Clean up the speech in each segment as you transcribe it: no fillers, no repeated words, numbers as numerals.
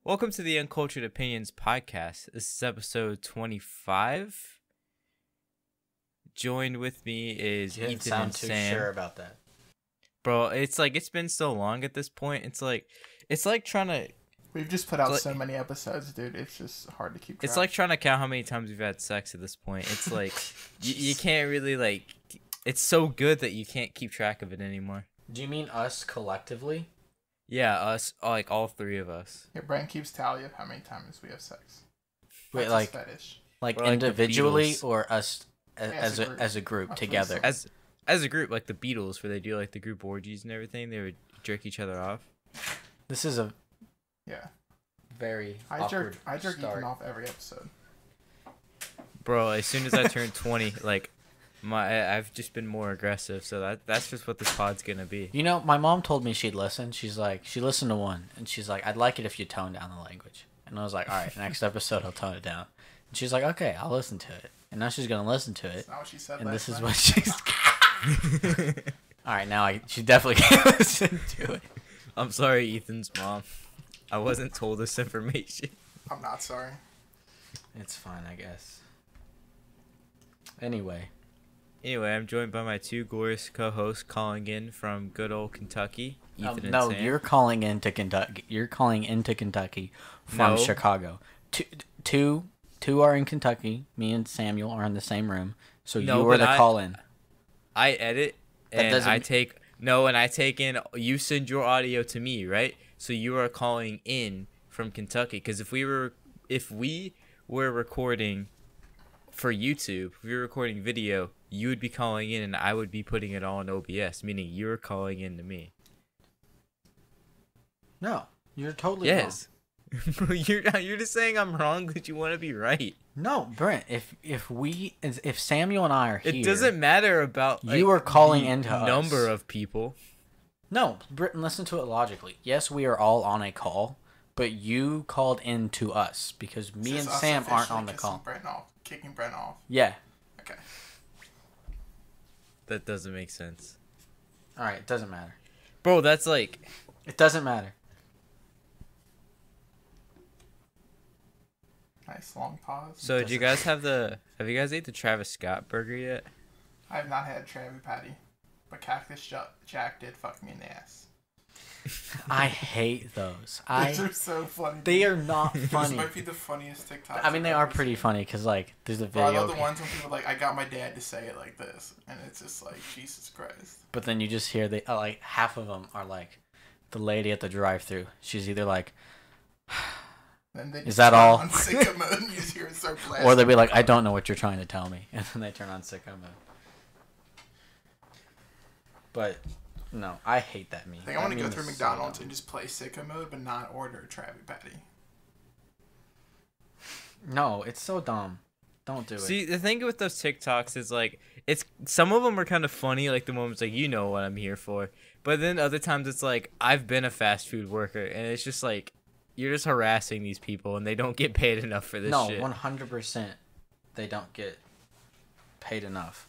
Welcome to the Uncultured Opinions podcast. This is episode 25. Joined with me is You didn't Ethan sound and too Sam. sure about that. Bro, it's been so long at this point. It's like trying to We've just put out so many episodes, dude. It's just hard to keep track. It's like trying to count how many times we've had sex at this point. It's like you can't really it's so good that you can't keep track of it anymore. Do you mean us collectively? Yeah, us, like all three of us. Yeah, Brian keeps tally of how many times we have sex. Wait, That's like his fetish. like Or like the individually Beatles. or us as a group I think together? so. As a group, like the Beatles, where they do like the group orgies and everything, they would jerk each other off. This is a Yeah. very I awkward jerk start. Ethan off every episode. Bro, as soon as I turned 20, like I've just been more aggressive, so that's just what this pod's gonna be. You know, my mom told me she'd listen. She listened to one, and she's like, "I'd like it if you tone down the language." And I was like, "All right, next episode I'll tone it down." And she's like, "Okay, I'll listen to it." And now she's gonna listen to it, That's not what she said and last this is time. what she's. All right, now she definitely can't listen to it. I'm sorry, Ethan's mom. I wasn't told this information. I'm not sorry. It's fine, I guess. Anyway. Anyway, I'm joined by my two glorious co-hosts calling in from good old Kentucky, Ethan and No, Sam. you're calling into Kentucky. You're calling into Kentucky from No. Chicago. Two are in Kentucky. Me and Samuel are in the same room. So No, you were but the call-in. I edit That and doesn't- I take in. You send your audio to me, right? So you are calling in from Kentucky. Because if we were recording for YouTube, if we were recording video, you would be calling in and I would be putting it all in OBS, meaning you're calling in to me. No, you're totally Yes. Bro, you're just saying I'm wrong because you want to be right. wrong. No, Brent. If Samuel and I are here, It doesn't matter about You are calling the into us. number of people. No, Britton, listen to it logically. Yes, we are all on a call, but you called in to us because me This and is us Sam aren't officially on the call. Kicking Brent off. Yeah. Okay. That doesn't make sense. All right. It doesn't matter. Bro, that's like It doesn't matter. Nice long pause. So do you guys have you guys ate the Travis Scott burger yet? I have not had Travis Patty, but Cactus Jack did fuck me in the ass. I hate those. These are so funny. They are not This funny. might be the funniest TikTok. I mean, they are pretty funny because like there's a Bro, I video, love the ones when people are like, I got my dad to say it like this, and it's just like, Jesus Christ. but then you just hear like half of them are like the lady at the drive-thru. She's either like, Then they Is just that turn all? On sicko mode and you just hear it start blasting. or they'll be like, I don't know what you're trying to tell me, and then they turn on sicko mode. But no, I hate that meme. I think I want to go through McDonald's and just play sicko mode, but not order a Travis Patty. No, it's so dumb. Don't do it. See, the thing with those TikToks is like it's some of them are kind of funny, like the moments like you know what I'm here for, but then other times it's like I've been a fast food worker and it's just like you're just harassing these people and they don't get paid enough for this no, shit. 100%, they don't get paid enough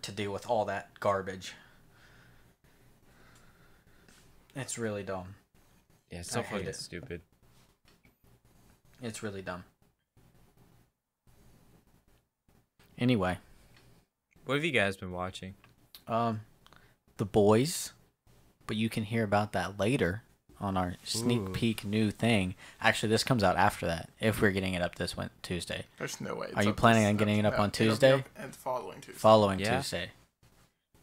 to deal with all that garbage. It's really dumb. Yeah, it's so I hate fucking it. stupid. It's really dumb. Anyway, What have you guys been watching? The Boys, but you can hear about that later on our sneak Ooh. peek new thing. Actually, this comes out after that if we're getting it up this Tuesday. There's no way. Are you planning on getting it up on Tuesday? And following Tuesday. Following Yeah. Tuesday.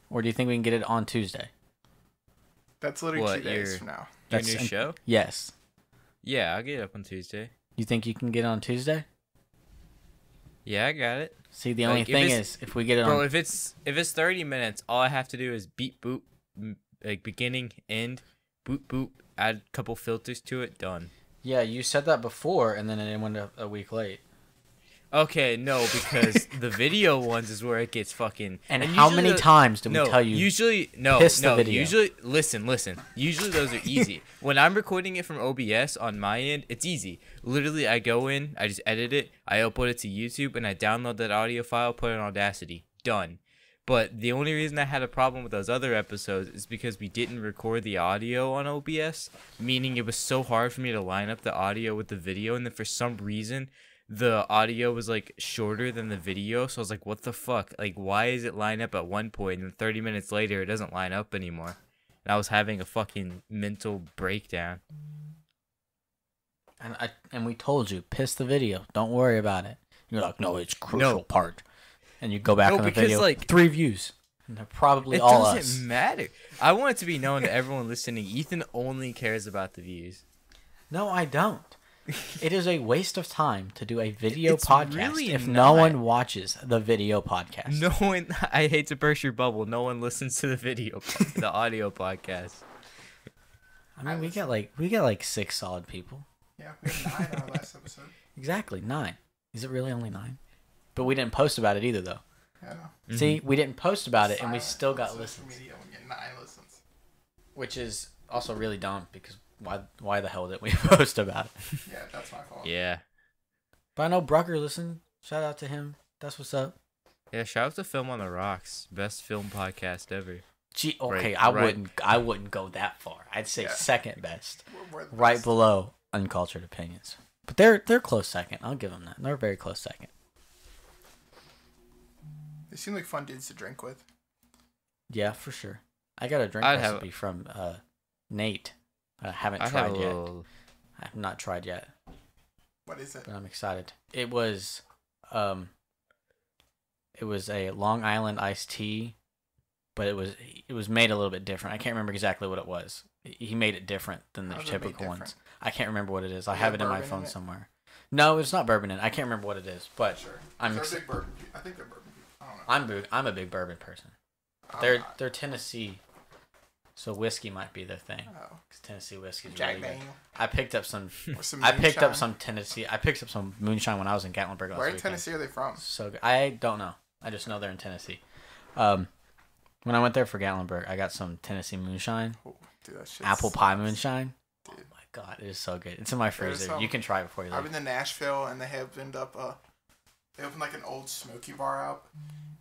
Or do you think we can get it on Tuesday? That's literally What, 2 days your- from now. Your That's new in- show? Yes. Yeah, I'll get it up on Tuesday. You think you can get it on Tuesday? Yeah, I got it. See, the Like, only if thing it's- is, if we get it Bro, on... if it's 30 minutes, all I have to do is beep boop, like beginning, end, boop boop, add a couple filters to it, done. Yeah, you said that before, and then it went a week late. Okay, no, because the video ones is where it gets fucking. And how usually many times do we tell you? Usually, piss the video? Usually, listen. Usually those are easy. When I'm recording it from OBS on my end, it's easy. Literally, I go in, I just edit it, I upload it to YouTube, and I download that audio file, put it in Audacity. Done. But the only reason I had a problem with those other episodes is because we didn't record the audio on OBS, meaning it was so hard for me to line up the audio with the video, and then for some reason the audio was like shorter than the video, so I was like, what the fuck? Like, why is it line up at one point and 30 minutes later it doesn't line up anymore? And I was having a fucking mental breakdown. And we told you, piss the video. Don't worry about it. You're like, no, it's crucial part. And you go back on the video, like 3 views. And they're probably all us. It doesn't matter. I want it to be known to everyone listening, Ethan only cares about the views. No, I don't. It is a waste of time to do a video It's podcast really if not. no one watches the video podcast. No one, I hate to burst your bubble, no one listens to the the audio podcast. I mean, we got like 6 solid people. Yeah, we had 9 on our last episode. Exactly, 9. Is it really only 9? But we didn't post about it either, though. Yeah, I know. Mm-hmm. See, we didn't post about it, and we Silent still got on listens. social media, we get 9 listens. Which is also really dumb, because why the hell didn't we post about it? Yeah, that's my fault. Yeah. But I know Brucker listened. Shout out to him. That's what's up. Yeah, shout out to Film on the Rocks. Best film podcast ever. Gee, okay, Right. I wouldn't go that far. I'd say Yeah. second best. We're the Right best. below Uncultured Opinions. But they're close second. I'll give them that. They're very close second. They seem like fun dudes to drink with. Yeah, for sure. I got a drink I'd have- recipe from Nate. I haven't I tried have a yet. little... I have not tried yet, What is it? but I'm excited. It was a Long Island iced tea, but it was made a little bit different. I can't remember exactly what it was. He made it different than the How is it made typical ones. different? I can't remember what it is. I Is have there it in my bourbon phone in it? somewhere. No, it's not bourbon in it. I can't remember what it is, but Sure. I'm They're ex- big bourbon people. I think they're bourbon people. I don't know. I'm a big bourbon person. I'm not. They're Tennessee, so whiskey might be their thing. Oh. 'Cause Tennessee whiskey is Jack really good. Daniel. I picked up some. Or some I picked up moonshine. some Tennessee. I picked up some moonshine when I was in Gatlinburg last Where in weekend. Tennessee are they from? So good. I don't know. I just know they're in Tennessee. When I went there for Gatlinburg, I got some Tennessee moonshine, Oh, dude, that shit apple pie slaps. moonshine. Oh Dude. my god, it is so good. It's in my freezer. some- You can try it before you I've leave. been to Nashville and they have opened up they opened like an old smoky bar up,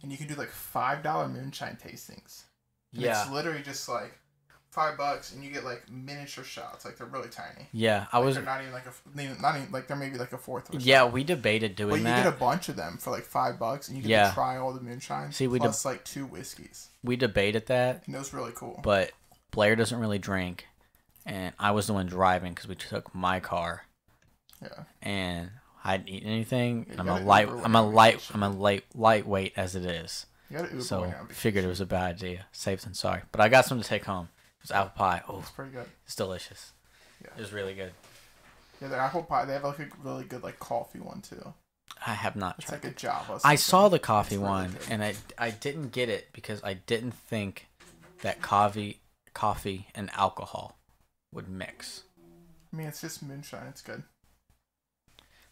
and you can do like $5 moonshine tastings. And Yeah, It's literally just like $5 and you get like miniature shots. Like they're really tiny. yeah. I Like, was. they're not even not even like they're maybe like a fourth. Of a Yeah, shot. we debated But doing you that. get a bunch of them for like $5, and you get Yeah. to try all the moonshine. See, we plus like 2 whiskeys, We debated that, and it was really cool. but Blair doesn't really drink, and I was the one driving because we took my car, Yeah, and I hadn't eaten anything. Yeah, And you I'm gotta a light. Uber when I'm you're a on light. vacation. I'm a lightweight as it is. you got to Uber So when you're on figured it vacation. was a bad idea. Safe than sorry. But I got some to take home. It was apple pie. Oh, It's pretty good. it's delicious. Yeah. It was really good. Yeah, their apple pie. They have like a really good like coffee one too. I have not It's tried. like a Java. I something. saw the coffee It's really one, good. and I didn't get it because I didn't think that coffee and alcohol would mix. I mean, it's just moonshine. It's good.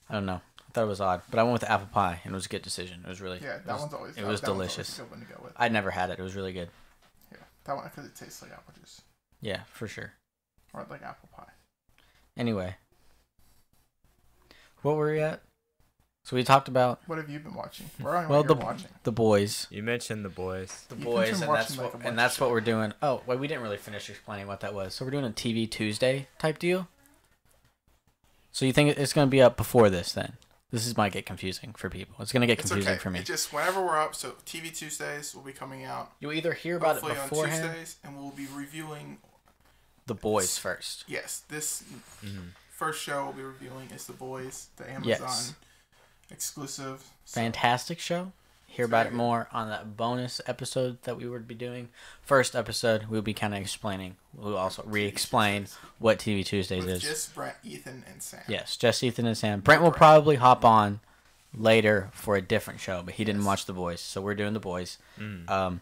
I don't know. I thought it was odd, but I went with the apple pie, and it was a good decision. It was really. Yeah, it that was, one's always. it was that one's always delicious. a good one to go with. I'd never had it. It was really good. Yeah, that one because it tastes like apple juice Yeah, for sure. or like apple pie. Anyway, what were we at? So we talked about What have you been watching? Where are well you the watching? the boys, You mentioned the boys. the Ethan's boys, been and watching, that's like, a what bunch and of that's what shit. we're doing. Oh, wait, we didn't really finish explaining what that was. So we're doing a TV Tuesday type deal. So you think it's gonna be up before this? Then this might get confusing for people. It's gonna get It's confusing okay. for me. It just whenever we're up. So TV Tuesdays will be coming out. You either hear about it Hopefully on beforehand. Tuesdays, and we'll be reviewing. The boys first. Yes, this Mhm. first show we'll be reviewing is The Boys, the Amazon Yes. exclusive. So, Fantastic show. Hear It's about very it good. more on that bonus episode that we would be doing. First episode, we'll be kind of explaining. We'll also re-explain what TV Tuesdays with is. just Brent, Ethan, and Sam. Yes, just Ethan and Sam. Brent will probably hop on later for a different show, but he didn't Yes. watch The Boys, so we're doing The Boys. Mm.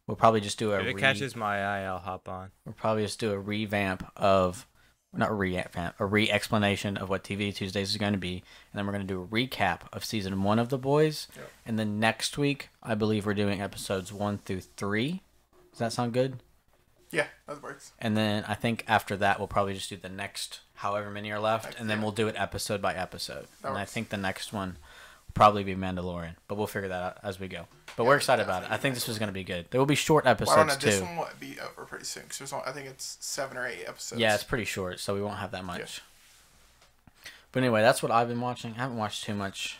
We'll probably just do If it catches my eye, I'll hop on. we'll probably just do a revamp of not a revamp, a re-explanation of what TV Tuesdays is going to be, and then we're going to do a recap of season 1 of The Boys, Yep. and then next week I believe we're doing episodes 1 through 3. Does that sound good? Yeah, that works. And then I think after that we'll probably just do the next however many are left, and then Yeah. we'll do it episode by episode. That And I works. think the next one probably be Mandalorian, but we'll figure that out as we go. But we're excited about it. I think this was going to be good. There will be short Well, I don't know. episodes This too. one will be over pretty soon. Cause I think it's 7 or 8 episodes. Yeah, it's pretty short, so we won't have that much. But anyway, that's what I've been watching. I haven't watched too much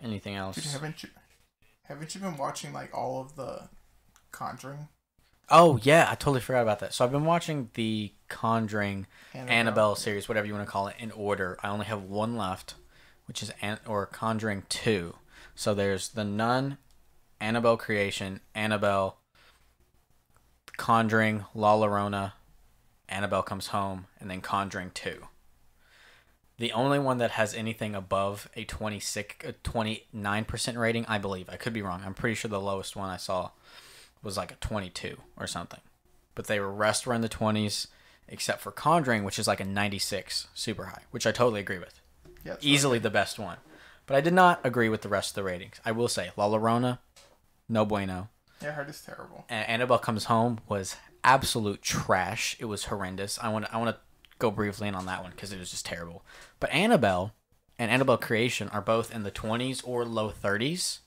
anything else. Dude, haven't you been watching like all of the Conjuring? Oh yeah, I totally forgot about that. So I've been watching the Conjuring Annabelle series, whatever you want to call it, in order. I only have one left, which is Conjuring 2. So there's The Nun, Annabelle Creation, Annabelle, Conjuring, La Llorona, Annabelle Comes Home, and then Conjuring 2. The only one that has anything above a 29% rating, I believe. I could be wrong. I'm pretty sure the lowest one I saw was like a 22 or something. But the rest were in the 20s, except for Conjuring, which is like a 96, super high, which I totally agree with. Yeah, Easily the best one. But I did not agree with the rest of the ratings. I will say, La Llorona, no bueno. Yeah, I heard it's terrible. And Annabelle Comes Home was absolute trash. It was horrendous. I want to go briefly in on that one because it was just terrible. But Annabelle and Annabelle Creation are both in the 20s or low 30s.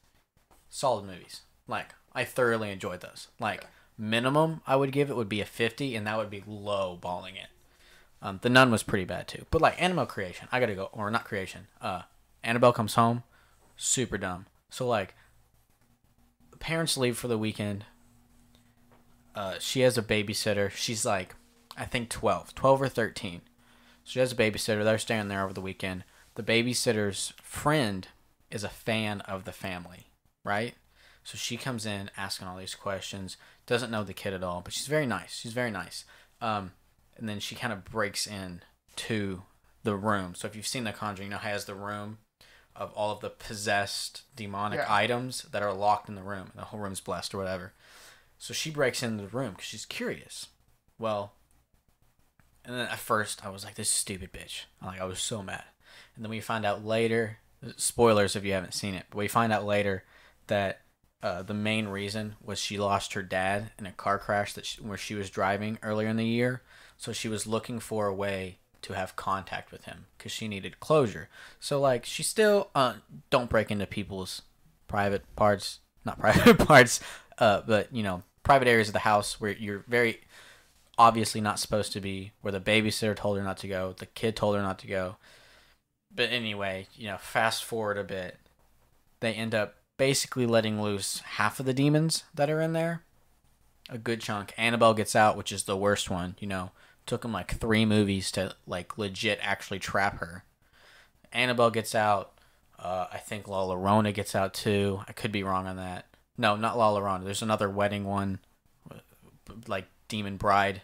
Solid movies. Like, I thoroughly enjoyed those. Like, minimum I would give it would be a 50, and that would be low balling it. The Nun was pretty bad too. But like Annabelle Creation, I gotta go, or not Creation. Annabelle Comes Home, super dumb. So like, parents leave for the weekend. She has a babysitter. She's like, I think 12 or 13. She has a babysitter. They're staying there over the weekend. The babysitter's friend is a fan of the family, right? So she comes in asking all these questions. Doesn't know the kid at all, but she's very nice. And then she kind of breaks in to the room. So if you've seen The Conjuring, you know how it has the room of all of the possessed demonic items that are locked in the room. The whole room's blessed or whatever. So she breaks into the room because she's curious. Well, and then at first I was like, this stupid bitch. I was so mad. And then we find out later, spoilers if you haven't seen it, but we find out later that the main reason was she lost her dad in a car crash where she was driving earlier in the year. So she was looking for a way to have contact with him because she needed closure. So like, she still don't break into people's private parts, not private parts, but private areas of the house where you're very obviously not supposed to be, where the babysitter told her not to go, the kid told her not to go. But anyway, fast forward a bit, they end up basically letting loose half of the demons that are in there. A good chunk. Annabelle gets out, which is the worst one. Took them like 3 movies to like legit actually trap her. Annabelle gets out. I think La Llorona gets out too. I could be wrong on that. No, not La Llorona. There's another wedding one, like Demon Bride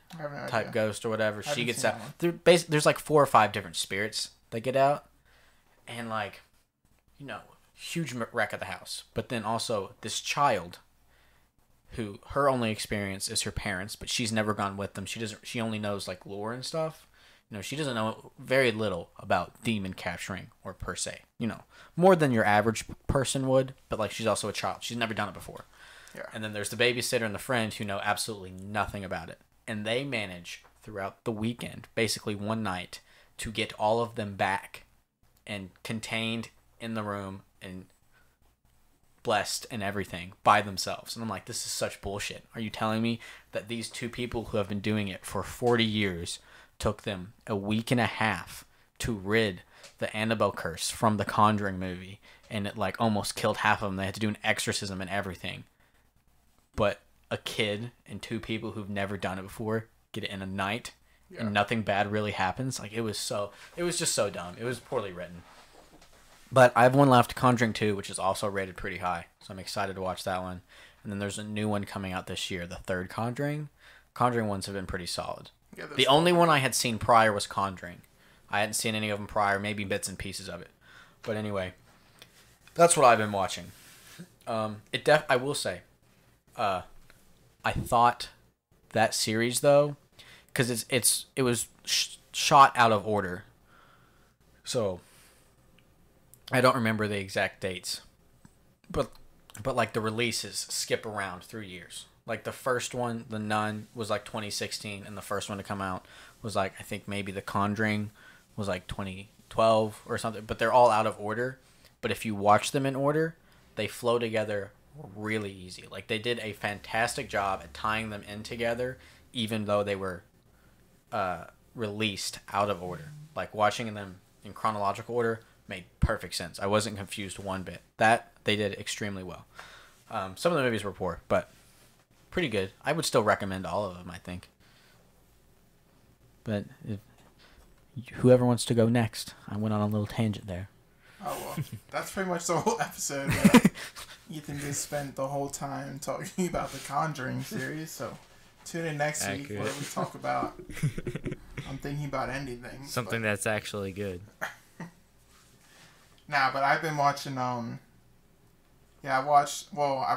type ghost or whatever. She gets out. There's like 4 or 5 different spirits that get out, and like, huge wreck of the house. But then also this child, who her only experience is her parents, but she's never gone with them. She only knows like lore and stuff. She doesn't know very little about demon capturing or per se. More than your average person would, but like, she's also a child. She's never done it before. Yeah. And then there's the babysitter and the friend who know absolutely nothing about it. And they manage throughout the weekend, basically one night, to get all of them back and contained in the room and blessed and everything by themselves. And I'm like, this is such bullshit. Are you telling me that these 2 people who have been doing it for 40 years took them a week and a half to rid the Annabelle curse from the Conjuring movie, and it like almost killed half of them? They had to do an exorcism and everything. But a kid and 2 people who've never done it before get it in a night, and nothing bad really happens. Like, it was just so dumb. It was poorly written. But I have one left, Conjuring 2, which is also rated pretty high. So I'm excited to watch that one. And then there's a new one coming out this year, the 3rd Conjuring. Conjuring ones have been pretty solid. Yeah, the only one I had seen prior was Conjuring. I hadn't seen any of them prior, maybe bits and pieces of it. But anyway, that's what I've been watching. I will say, I thought that series though, because it was shot out of order. So I don't remember the exact dates, but like the releases skip around through years. Like the first one, The Nun, was like 2016, and the first one to come out was like, I think maybe The Conjuring was like 2012 or something. But they're all out of order. But if you watch them in order, they flow together really easy. Like they did a fantastic job at tying them in together, even though they were released out of order. Like watching them in chronological order made perfect sense. I wasn't confused one bit. That they did extremely well. Some of the movies were poor, but pretty good. I would still recommend all of them, I think. But whoever wants to go next, I went on a little tangent there. Oh, well, that's pretty much the whole episode. Ethan just spent the whole time talking about the Conjuring series, so tune in next week where we talk about... I'm thinking about ending things. Something that's actually good. Nah, but I've been watching, yeah, I've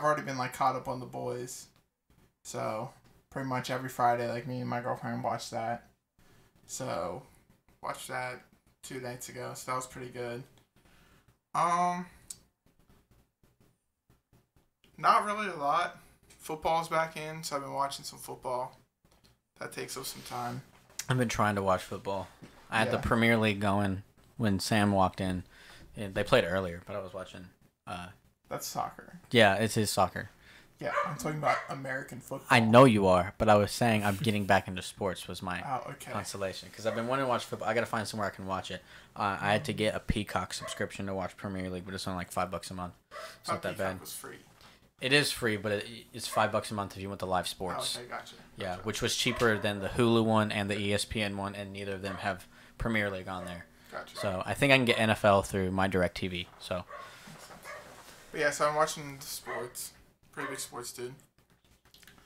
already been, like, caught up on The Boys. So, pretty much every Friday, like, me and my girlfriend watch that. So, watched that 2 nights ago, so that was pretty good. Not really a lot. Football's back in, so I've been watching some football. That takes up some time. I've been trying to watch football. I had the Premier League going when Sam walked in. They played earlier, but I was watching. That's soccer. Yeah, it's his soccer. Yeah, I'm talking about American football. I know you are, but I was saying I'm getting back into sports was my Okay. consolation. Because I've been wanting to watch football. I got to find somewhere I can watch it. I had to get a Peacock subscription to watch Premier League, but it's only like $5 a month. It's not that bad. Was free. It is free, but it's $5 a month if you want the live sports. Oh, okay, gotcha. Yeah, which was cheaper than the Hulu one and the ESPN one, and neither of them have Premier League on there. Gotcha. So I think I can get NFL through my DirecTV. So. But yeah, so I'm watching the sports. Pretty big sports dude.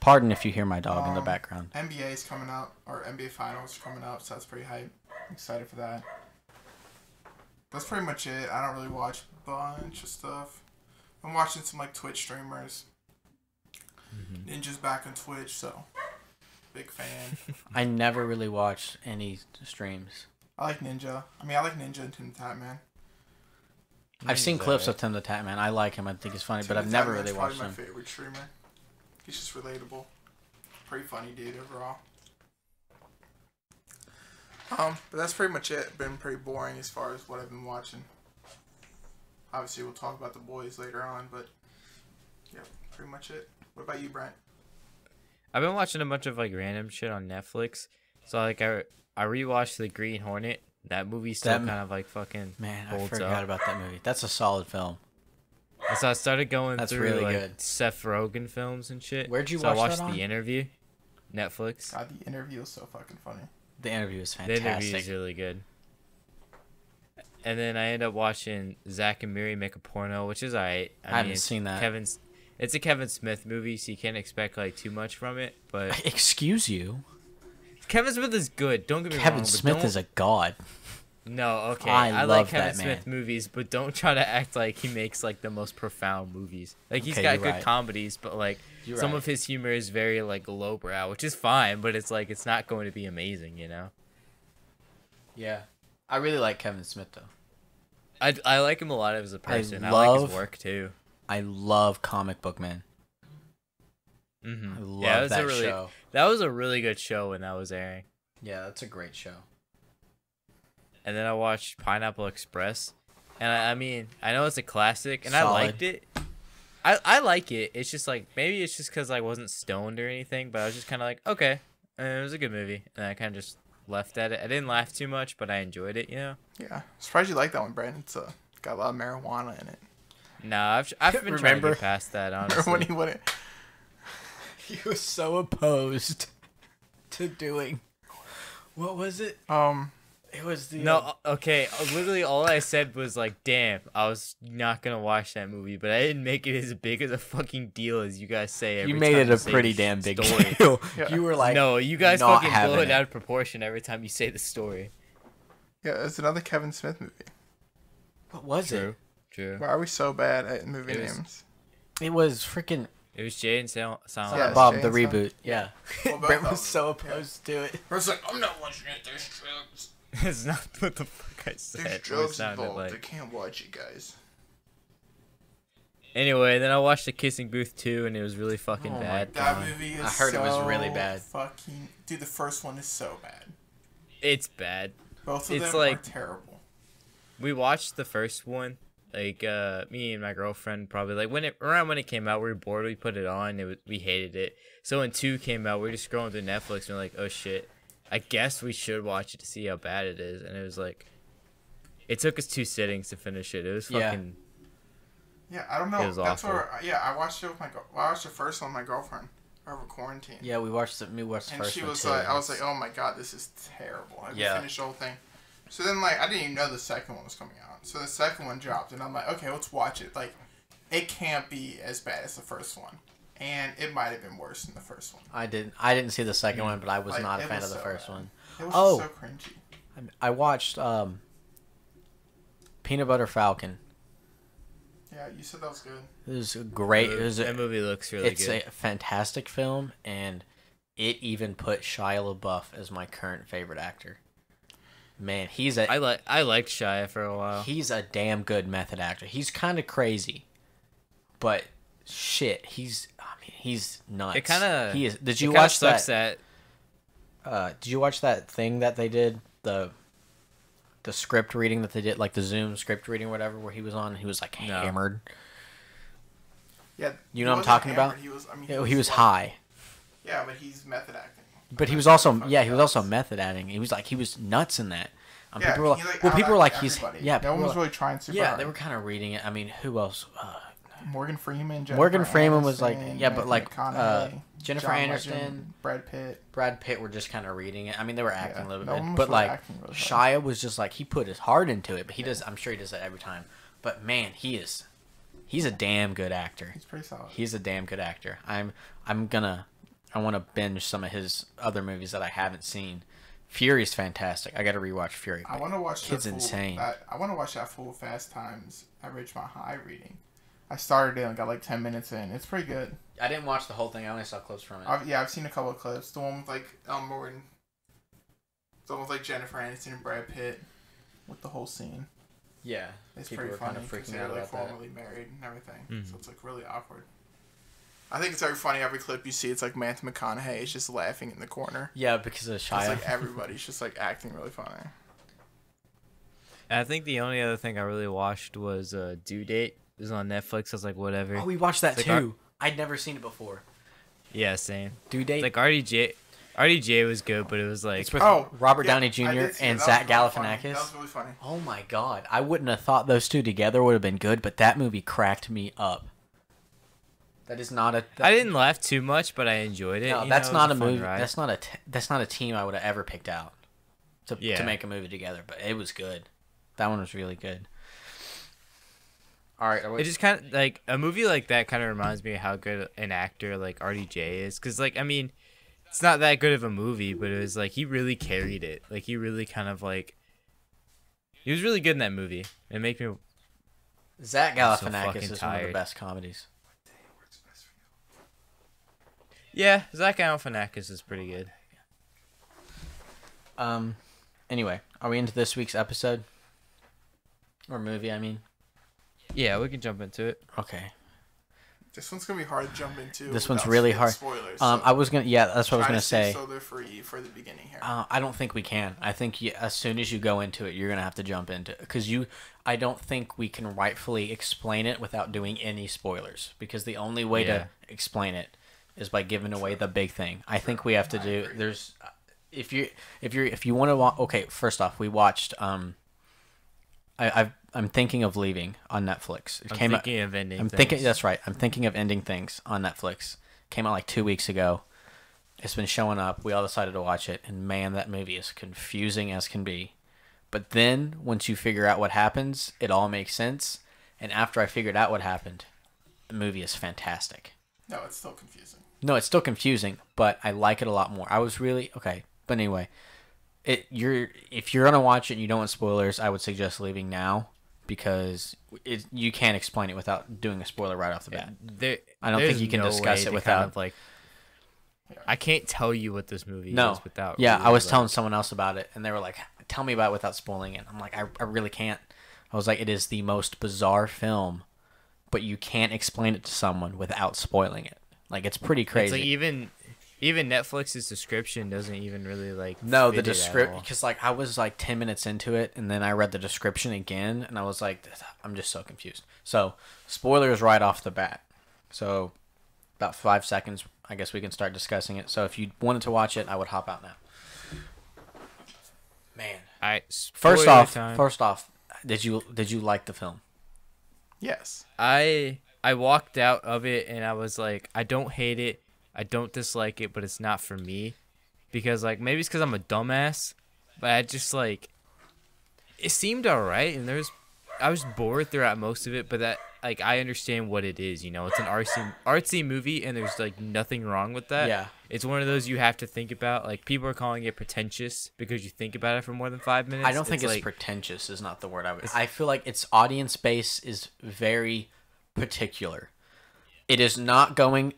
Pardon if you hear my dog in the background. NBA is coming up, or NBA Finals are coming up, so that's pretty hype. I'm excited for that. That's pretty much it. I don't really watch a bunch of stuff. I'm watching some like Twitch streamers. Ninja's back on Twitch, so big fan. I never really watched any streams. I like Ninja. I like Ninja and Tim the Tatman. I've seen clips of Tim the Tatman. I like him. I think he's funny, but I've never really watched him. He's probably my favorite streamer. He's just relatable. Pretty funny dude overall. But that's pretty much it. Been pretty boring as far as what I've been watching. Obviously, we'll talk about The Boys later on, but yeah, pretty much it. What about you, Brent? I've been watching a bunch of like random shit on Netflix. So like I rewatched The Green Hornet. That movie still kind of like fucking I holds forgot up. about that movie. That's a solid film. And so I started going That's through really like good. Seth Rogen films and shit. Where'd you so watch I watched that on? The Interview, Netflix. God, The Interview is so fucking funny. The Interview is The fantastic. Interview is really good. And then I ended up watching Zach and Miri Make a Porno, which is alright. I haven't seen that. It's a Kevin Smith movie, so you can't expect like too much from it. But Excuse you? Kevin Smith is good. Don't get me wrong. Kevin Smith is a god. No, okay. I like love Kevin that Smith man. movies, but don't try to act like he makes like the most profound movies. Like he's Okay, got you're good right. comedies, but like You're some right. of his humor is very like lowbrow, which is fine, but it's like it's not going to be amazing, you know. Yeah. I really like Kevin Smith, though. I like him a lot as a person. I like love- his work too. I love Comic Book Man. Mm-hmm. I love Yeah, it was that a really show. that was a really good show when that was airing. Yeah, that's a great show. And then I watched Pineapple Express, and I mean I know it's a classic, and I Solid. liked it. I like it. It's just like maybe it's just because I wasn't stoned or anything, but I was just kind of like okay, and it was a good movie, and I kind of just left at it. I didn't laugh too much, but I enjoyed it. You know. Yeah, surprised you like that one, Brent. It's got a lot of marijuana in it. No, I've been trying to Remember- get past that. Remember Honestly, when he wouldn't? He was so opposed to doing. What was it? It was the. no, okay. Literally, all I said was like, "Damn, I was not gonna watch that movie," but I didn't make it as big as a fucking deal as you guys say. Every You made time it you a say pretty the damn big story. deal. Yeah. You were like, no, you guys not fucking blow having it it. out of proportion every time you say the story. Yeah, it's another Kevin Smith movie. what was it? True. Why are we so bad at movie It was- names? It was freaking It was Jay and Silent. Yeah, it's Bob Jay the and Silent. reboot. Yeah. Well, but Brent that was was- so opposed to it. Brent's like, I'm not watching it. There's drugs. That's not what the fuck I said. There's It drugs sounded involved. I like. can't watch it, guys. Anyway, then I watched The Kissing Booth 2, and it was really fucking Oh my bad. That God. movie is I heard it was really so bad. Fucking dude, the first one is so bad. It's bad. Both of It's them like- are terrible. We watched the first one, Like me and my girlfriend probably like around when it came out, we were bored. We put it on. We hated it. So when 2 came out, we were just scrolling through Netflix and we're like, oh shit, I guess we should watch it to see how bad it is. And it was like, it took us 2 sittings to finish it. It was fucking. Yeah, I don't know. It was That's awful. where I watched it with I watched the first one with my girlfriend over quarantine. Yeah, we watched the first And she one was too. like, I was like, oh my god, this is terrible. I finished the whole thing. So then, like, I didn't even know the second one was coming out. So the second one dropped, and I'm like, okay, let's watch it. Like, it can't be as bad as the first one. And it might have been worse than the first one. I didn't see the second one, but I was Like, not a it fan was of the so first bad. one. It was Oh. just so cringy. I watched Peanut Butter Falcon. Yeah, you said that was good. It was great. That movie looks really It's good. a fantastic film, and it even put Shia LaBeouf as my current favorite actor. Man, I liked Shia for a while. he's a damn good method actor. He's kind of crazy, but shit, he's nuts. It kind of. He is. Did you it kinda watch sucks that? Did you watch that thing that they did, the script reading that they did, like the Zoom script reading or whatever, where he was on? He was like No. hammered. Yeah, You know what I'm talking about? He was, I mean, He was like- high. Yeah, but he's method acting. But he was That's also what he was fucking also nuts. method acting. He was nuts in that. Yeah, People were he, like, well, people were like, he's everybody. yeah. No people one were was like- really trying super yeah, hard. they were kind of reading it. I mean, who else? Morgan Freeman. Morgan Jennifer Freeman was like, Aniston, yeah, but like McConaughey, Jennifer John Aniston, Legend, Brad Pitt. Brad Pitt were just kind of reading it. I mean, they were acting a little no one bit, was but really like acting really hard. Shia was just like he put his heart into it. But he does. I'm sure he does that every time. But man, he's a damn good actor. He's pretty solid. He's a damn good actor. I want to binge some of his other movies that I haven't seen. Fury's fantastic. I got to rewatch Fury. I want to watch Kid's that full, insane. I want to watch that full Fast Times at Ridgemont High reading. I started it and got like 10 minutes in. It's pretty good. I didn't watch the whole thing. I only saw clips from it. I've seen a couple of clips. The one with like Morgan. The one with like Jennifer Aniston and Brad Pitt. With the whole scene. Yeah, It's people pretty were kind funny of because freaking they're out like about that. formally married and everything. Mhm. So it's like really awkward. I think it's very funny. Every clip you see, it's like Matthew McConaughey is just laughing in the corner. Yeah, because of It's Shia. like everybody's just like acting really funny. I think the only other thing I really watched was Due Date. It was on Netflix. I was like, whatever. Oh, we watched that It's like too. I'd never seen it before. Yeah, same. Due Date. Like RDJ was good, but it was like It's with Oh, Robert yeah, Downey I Jr. did see it. and That Zach was really funny. Galifianakis. That was really funny. Oh my god, I wouldn't have thought those two together would have been good, but that movie cracked me up. That is not a. I didn't laugh too much, but I enjoyed it. No, you that's know, it was not a fun movie. ride. That's not a team I would have ever picked out to Yeah. make a movie together. But it was good. That one was really good. All right, It just kind of like a movie like that kind of reminds me of how good an actor like RDJ is, because like I mean, it's not that good of a movie, but it was like he really carried it. Like he really kind of like he was really good in that movie. It made me Zach I'm so Galifianakis fucking is one of the tired. best comedies. yeah. Zach Galifianakis is pretty good. Anyway, are we into this week's episode or movie? I mean, Yeah, we can jump into it. okay. This one's gonna be hard to jump into. This one's without really getting hard. Spoilers. I was gonna. Yeah, that's what I was try gonna to stay say. spoiler free for the beginning here. I don't think we can. I think as soon as you go into it, you're gonna have to jump into it because I don't think we can rightfully explain it without doing any spoilers. Because the only way Yeah. to explain it is by giving away the big thing. I think we have to do. agree. There's, if you want to watch. Okay, first off, we watched. I'm thinking of leaving on Netflix. It I'm came out. thinking of ending. I'm things. thinking. That's right. I'm thinking of ending things on Netflix. Came out like 2 weeks ago. It's been showing up. We all decided to watch it, and man, that movie is confusing as can be. But then once you figure out what happens, it all makes sense. And after I figured out what happened, the movie is fantastic. No, it's still confusing. No, it's still confusing, but I like it a lot more. I was really okay. But anyway, if you're gonna watch it and you don't want spoilers, I would suggest leaving now because you can't explain it without doing a spoiler right off the bat. I don't think there's you can no discuss way it to without- kind of, like. I can't tell you what this movie No. is without. Yeah, really, I was like- telling someone else about it, and they were like, "Tell me about it without spoiling it." I'm like, I really can't. I was like, it is the most bizarre film, but you can't explain it to someone without spoiling it. Like, it's pretty It's crazy. like Even Netflix's description doesn't even really like. No, the fit it at description, all. because like I was like 10 minutes into it, and then I read the description again, and I was like, I'm just so confused. So spoilers right off the bat. So about 5 seconds, I guess we can start discussing it. So if you wanted to watch it, I would hop out now. Man, first off, did you like the film? Yes. I walked out of it and I was like, I don't hate it, I don't dislike it, but it's not for me, because like maybe it's because I'm a dumbass, but I just like it seemed alright, and I was bored throughout most of it, but that like I understand what it is, you know, it's an artsy movie, and there's like nothing wrong with that. Yeah. It's one of those you have to think about. Like people are calling it pretentious because you think about it for more than 5 minutes. I don't think it's like, pretentious is not the word I would. I feel like its audience base is very particular. It's not going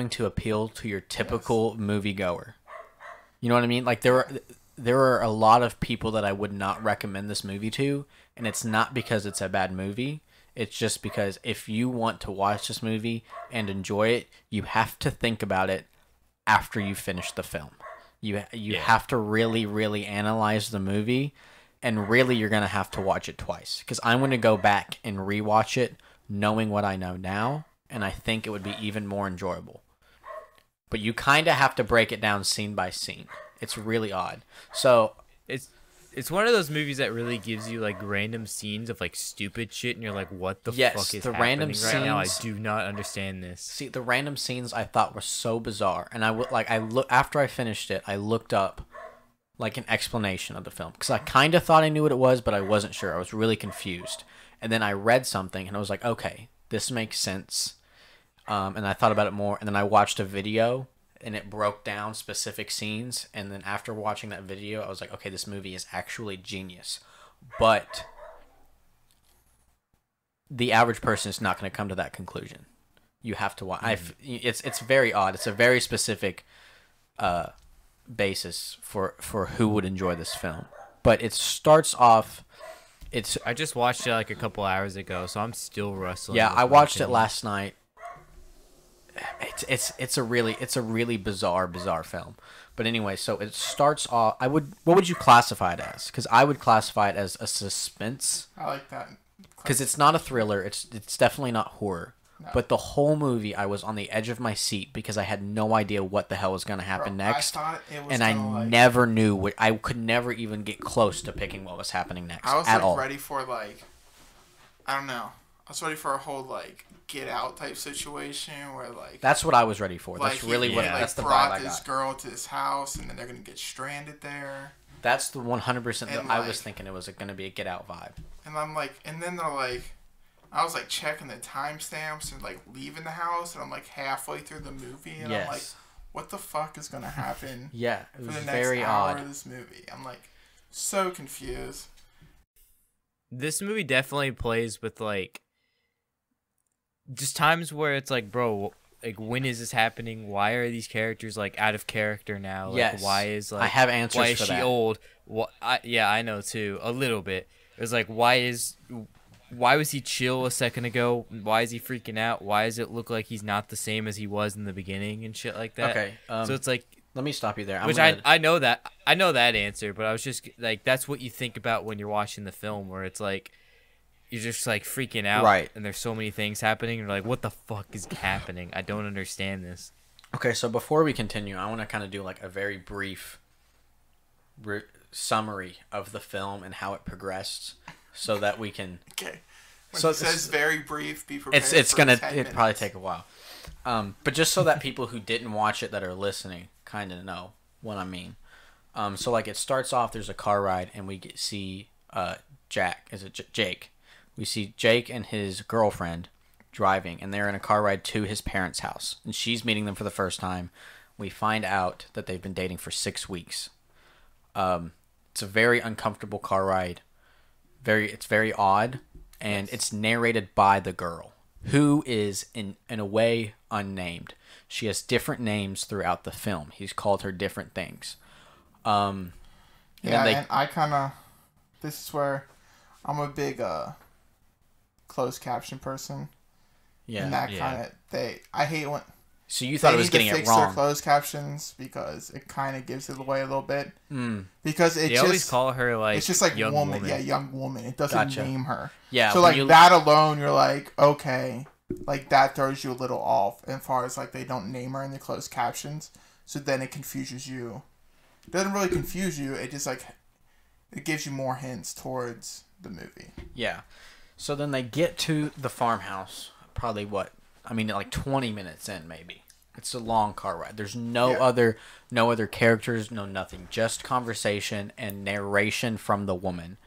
to appeal to your typical moviegoer. You know what I mean? Like there are a lot of people that I would not recommend this movie to, and it's not because it's a bad movie. It's just because if you want to watch this movie and enjoy it, you have to think about it after you finish the film. You have to really, really analyze the movie, and really you're going to have to watch it twice. Because I'm going to go back and rewatch it knowing what I know now, and I think it would be even more enjoyable. But you kind of have to break it down scene by scene. It's really odd. So it's one of those movies that really gives you like random scenes of like stupid shit, and you're like, what the fuck is happening random right now? I scenes- do not understand this. See, the random scenes I thought were so bizarre, and after I finished it, I looked up like an explanation of the film, because I kind of thought I knew what it was, but I wasn't sure. I was really confused, and then I read something, and I was like, okay, this makes sense. And I thought about it more, and then I watched a video, and it broke down specific scenes, and then after watching that video, I was like, okay, this movie is actually genius. But the average person is not going to come to that conclusion. You have to watch. It's very odd. It's a very specific basis for who would enjoy this film. But it starts off. I just watched it like a couple hours ago, so I'm still wrestling. Yeah, with I my watched it opinion. last night. It's a really bizarre film. But anyway, so it starts off. What would you classify it as? Because I would classify it as a suspense. I like that. Because it's not a thriller. It's definitely not horror. No. But the whole movie, I was on the edge of my seat because I had no idea what the hell was going to happen next. I thought it was And I gonna, like, never knew what. I could never even get close to picking what was happening next. I was at like all. ready for like, I don't know. I was ready for a whole like Get Out type situation where like That's what I was ready for. like That's really he, what. like, That's the vibe brought I this got. girl to his house and then they're gonna get stranded there. That's the 100% that And, I was like- thinking it was going to be a Get Out vibe. And I'm like, and then they're like, I was like checking the timestamps and like leaving the house, and I'm like halfway through the movie, and I'm like, Yes. what the fuck is gonna happen Yeah, it for was the next very hour odd. of this movie? I'm like so confused. This movie definitely plays with like just times where it's like, bro, like when is this happening? Why are these characters like out of character now? Like, Yes. why is like I have answers why is for she that. old? I know too, a little bit. It was like, why was he chill a second ago? Why is he freaking out? Why does it look like he's not the same as he was in the beginning and shit like that? Okay, so it's like, let me stop you there. I know that answer, but I was just like, that's what you think about when you're watching the film, where it's like you're just like freaking out, Right. And there's so many things happening, and you're like, what the fuck is happening? I don't understand this. Okay, so before we continue, I want to kind of do like a very brief summary of the film and how it progressed, so that we can. Okay. When So it says this- very brief, be prepared. It's for gonna 10 it probably minutes. take a while, but just so that people who didn't watch it that are listening kind of know what I mean. So like it starts off. There's a car ride, and we see Jake. We see Jake and his girlfriend driving, and they're in a car ride to his parents' house, and she's meeting them for the first time. We find out that they've been dating for 6 weeks. It's a very uncomfortable car ride. It's very odd, and it's narrated by the girl, who is in a way unnamed. She has different names throughout the film. He's called her different things. Yeah, and I kind of. This is where I'm a big closed caption person. Yeah. And that yeah. kind of I hate when So you thought it was getting They need to it fix their wrong. closed captions because it kind of gives it away a little bit. Mm. Because it They just always call her like it's just like young woman. Yeah, young woman. It doesn't Gotcha. name her. Yeah. So when like you- that alone, you're like, okay, like that throws you a little off as far as like they don't name her in the closed captions. So then it confuses you. It doesn't really confuse you. It just like it gives you more hints towards the movie. Yeah. So then they get to the farmhouse. Probably what? I mean, like 20 minutes in, maybe. It's a long car ride. There's no other characters, no nothing. Just conversation and narration from the woman.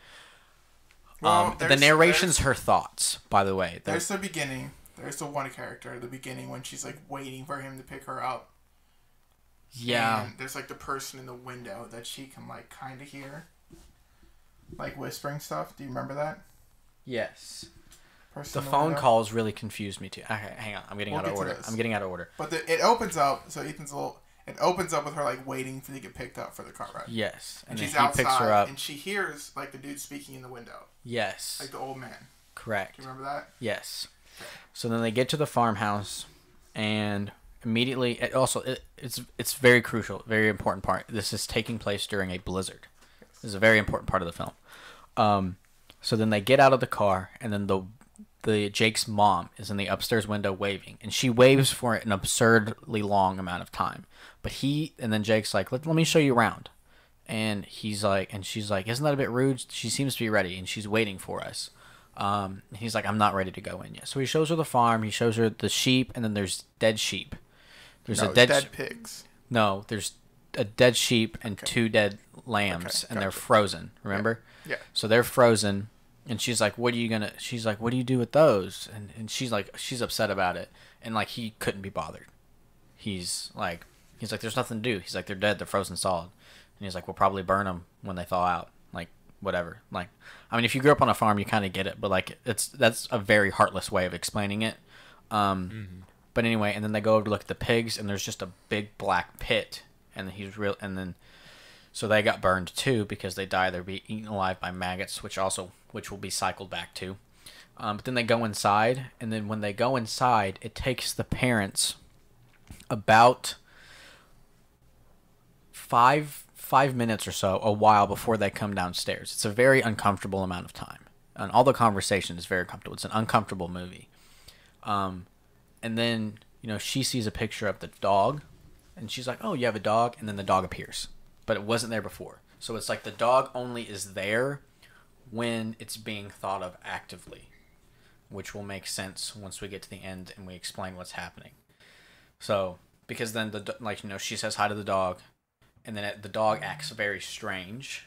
Well, The narration's her thoughts, by the way. There's the beginning. There's the one character at the beginning when she's like waiting for him to pick her up. Yeah. And there's like the person in the window that she can like kind of hear, like whispering stuff. Do you remember that? Yes. Person The in phone window? calls really confused me too. Okay, hang on. I'm getting We'll out of get to order. this. I'm getting out of order. But it opens up. So Ethan's a little. It opens up with her like waiting to get picked up for the car ride. Yes. And then she's he outside, picks her up. and she hears like the dude speaking in the window, Yes. like the old man. Correct. Do you remember that? Yes. So then they get to the farmhouse, and immediately, it's very crucial, very important part. This is taking place during a blizzard. This is a very important part of the film. So then they get out of the car, and then the Jake's mom is in the upstairs window waving, and she waves for an absurdly long amount of time. But then Jake's like, let me show you around. And she's like, isn't that a bit rude? She seems to be ready, and she's waiting for us. He's like, I'm not ready to go in yet. So he shows her the farm. He shows her the sheep, and then there's dead sheep. There's No, a dead pigs. No, there's a dead sheep and two dead lambs, and they're gotcha. frozen. Remember? Yeah. So they're frozen, and she's like, "What do you do with those?" And she's like, she's upset about it, and like he couldn't be bothered. He's like, there's nothing to do. He's like, they're dead, they're frozen solid, and he's like, we'll probably burn them when they thaw out. Like whatever. Like, I mean, if you grew up on a farm, you kind of get it, but like that's a very heartless way of explaining it. But anyway, and then they go over to look at the pigs, and there's just a big black pit, and so they got burned too because they die. They're being eaten alive by maggots, which will be cycled back to. But then they go inside, and then when they go inside, it takes the parents about five minutes or so, a while before they come downstairs. It's a very uncomfortable amount of time, and all the conversation is very comfortable. It's an uncomfortable movie. And then she sees a picture of the dog, and she's like, "Oh, you have a dog?" And then the dog appears, but it wasn't there before. So it's like the dog only is there when it's being thought of actively, which will make sense once we get to the end and we explain what's happening. So because then she says hi to the dog, and then the dog acts very strange,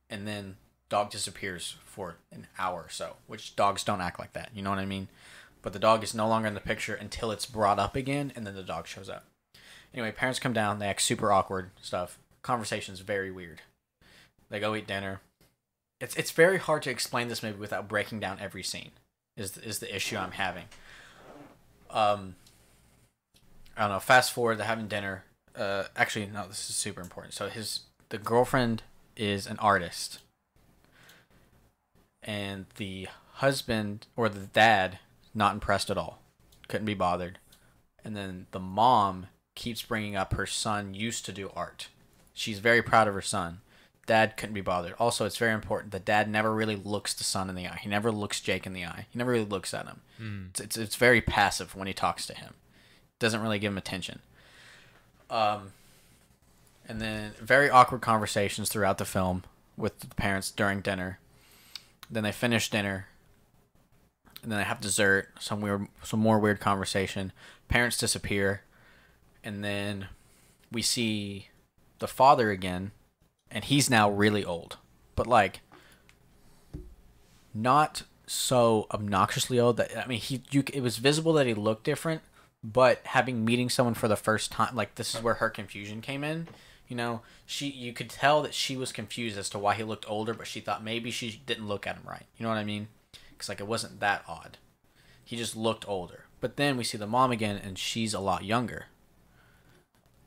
and then dog disappears for an hour or so, which dogs don't act like that. You know what I mean? But the dog is no longer in the picture until it's brought up again, and then the dog shows up. Anyway, parents come down. They act super awkward stuff. Conversation's very weird. They go eat dinner. It's very hard to explain this movie without breaking down every scene. Is the issue I'm having. I don't know. Fast forward. They're having dinner. Actually, no. This is super important. So the girlfriend is an artist, and the husband or the dad not impressed at all. Couldn't be bothered. And then the mom keeps bringing up her son used to do art. She's very proud of her son. Dad couldn't be bothered. Also, it's very important. The dad never really looks the son in the eye. He never looks Jake in the eye. He never really looks at him. It's very passive when he talks to him. Doesn't really give him attention. And then very awkward conversations throughout the film with the parents during dinner. Then they finish dinner. And then they have dessert, some more weird conversation. Parents disappear, and then we see the father again, and he's now really old, but like not so obnoxiously old that it was visible that he looked different. But meeting someone for the first time, like this is where her confusion came in. You could tell that she was confused as to why he looked older, but she thought maybe she didn't look at him right. You know what I mean? Because it wasn't that odd. He just looked older. But then we see the mom again, and she's a lot younger.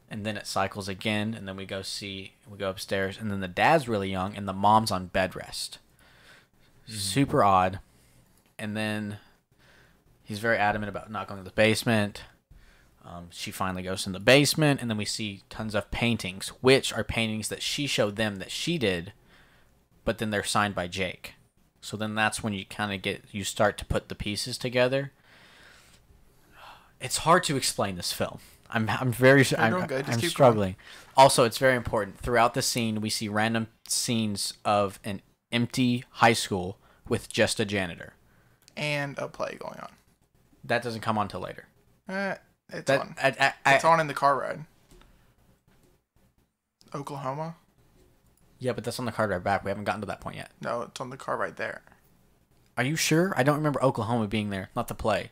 And then it cycles again, and then we go upstairs, and then the dad's really young, and the mom's on bed rest. Super odd. And then he's very adamant about not going to the basement. She finally goes in the basement, and then we see tons of paintings, which are paintings that she showed them that she did, but then they're signed by Jake. So then that's when you start to put the pieces together. It's hard to explain this film. I'm struggling. Also, it's very important. Throughout the scene, we see random scenes of an empty high school with just a janitor and a play going on. That doesn't come on till later. It's on. It's on in the car ride. Oklahoma? Yeah, but that's on the car ride back. We haven't gotten to that point yet. No, it's on the car ride there. Are you sure? I don't remember Oklahoma being there, not the play.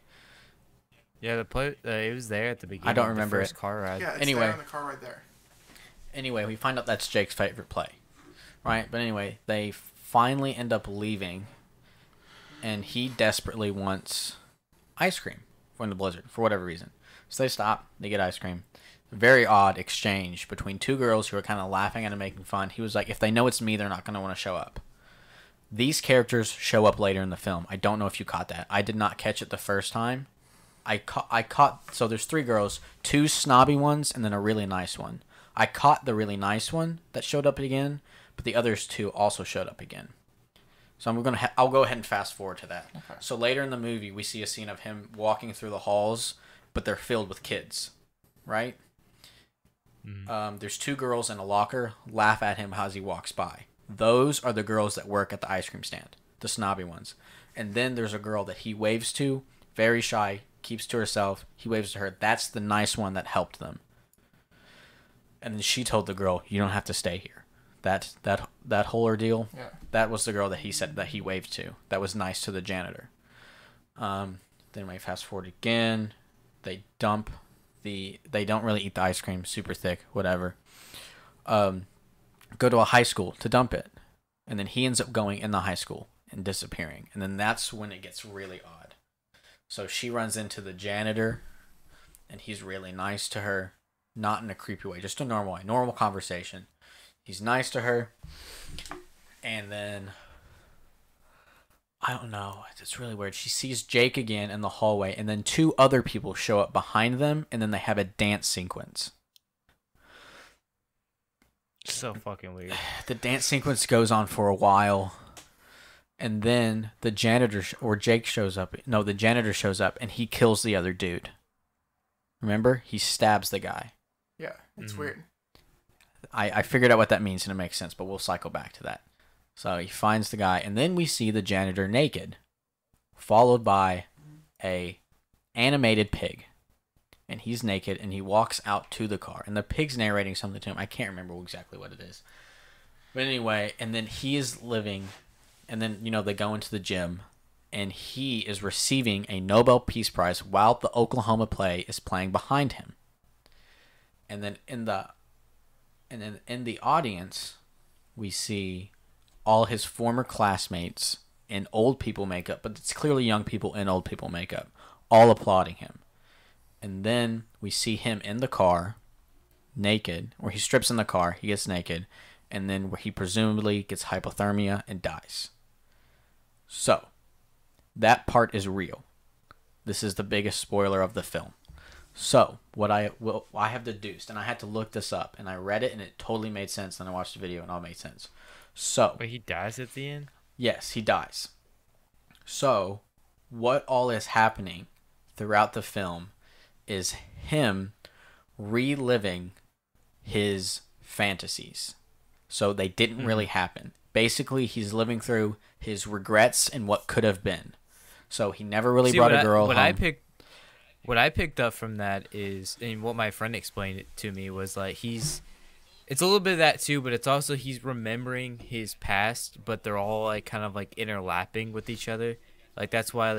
Yeah, the play. It was there at the beginning. I don't remember the first it. Car ride. Yeah, it's Anyway. there on the car ride there. Anyway, we find out that's Jake's favorite play, right? But anyway, they finally end up leaving, and he desperately wants ice cream from the blizzard for whatever reason. So they stop, they get ice cream. Very odd exchange between two girls who are kind of laughing at him, making fun. He was like, if they know it's me, they're not going to want to show up. These characters show up later in the film. I don't know if you caught that. I did not catch it the first time. I caught, so there's three girls, two snobby ones, and then a really nice one. I caught the really nice one that showed up again, but the others two also showed up again. So I'll go ahead and fast forward to that. Okay. So later in the movie, we see a scene of him walking through the halls, but they're filled with kids, right? Mm-hmm. There's two girls in a locker, laugh at him as he walks by. Those are the girls that work at the ice cream stand, the snobby ones. And then there's a girl that he waves to, very shy, keeps to herself. He waves to her. That's the nice one that helped them. And then she told the girl, "You don't have to stay here." That whole ordeal. Yeah. That was the girl that he said that he waved to. That was nice to the janitor. Then we fast forward again. They don't really eat the ice cream, super thick, whatever. Go to a high school to dump it. And then he ends up going in the high school and disappearing. And then that's when it gets really odd. So she runs into the janitor, and he's really nice to her. Not in a creepy way, just a normal way. Normal conversation. He's nice to her. And then, I don't know. It's really weird. She sees Jake again in the hallway, and then two other people show up behind them, and then they have a dance sequence. So fucking weird. The dance sequence goes on for a while, and then the janitor or Jake shows up. No, the janitor shows up, and he kills the other dude. Remember? He stabs the guy. Yeah, it's weird. I figured out what that means, and it makes sense, but we'll cycle back to that. So he finds the guy, and then we see the janitor naked, followed by a animated pig. And he's naked, and he walks out to the car. And the pig's narrating something to him. I can't remember exactly what it is. But anyway, and then he is living, and then, they go into the gym, and he is receiving a Nobel Peace Prize while the Oklahoma play is playing behind him. And then in the audience, we see all his former classmates in old people makeup, but it's clearly young people in old people makeup, all applauding him. And then we see him in the car, naked, or he strips in the car, he gets naked, and then where he presumably gets hypothermia and dies. So, that part is real. This is the biggest spoiler of the film. So, what I have deduced, and I had to look this up, and I read it, and it totally made sense, and I watched the video, and it all made sense. So, Wait, he dies at the end? yes, he dies. So, what all is happening throughout the film is him reliving his fantasies. So they didn't really happen. Basically, he's living through his regrets and what could have been. So he never really brought a girl home. What I picked up from that is, and what my friend explained it to me was like it's a little bit of that too, but it's also he's remembering his past, but they're all like kind of like interlapping with each other. Like that's why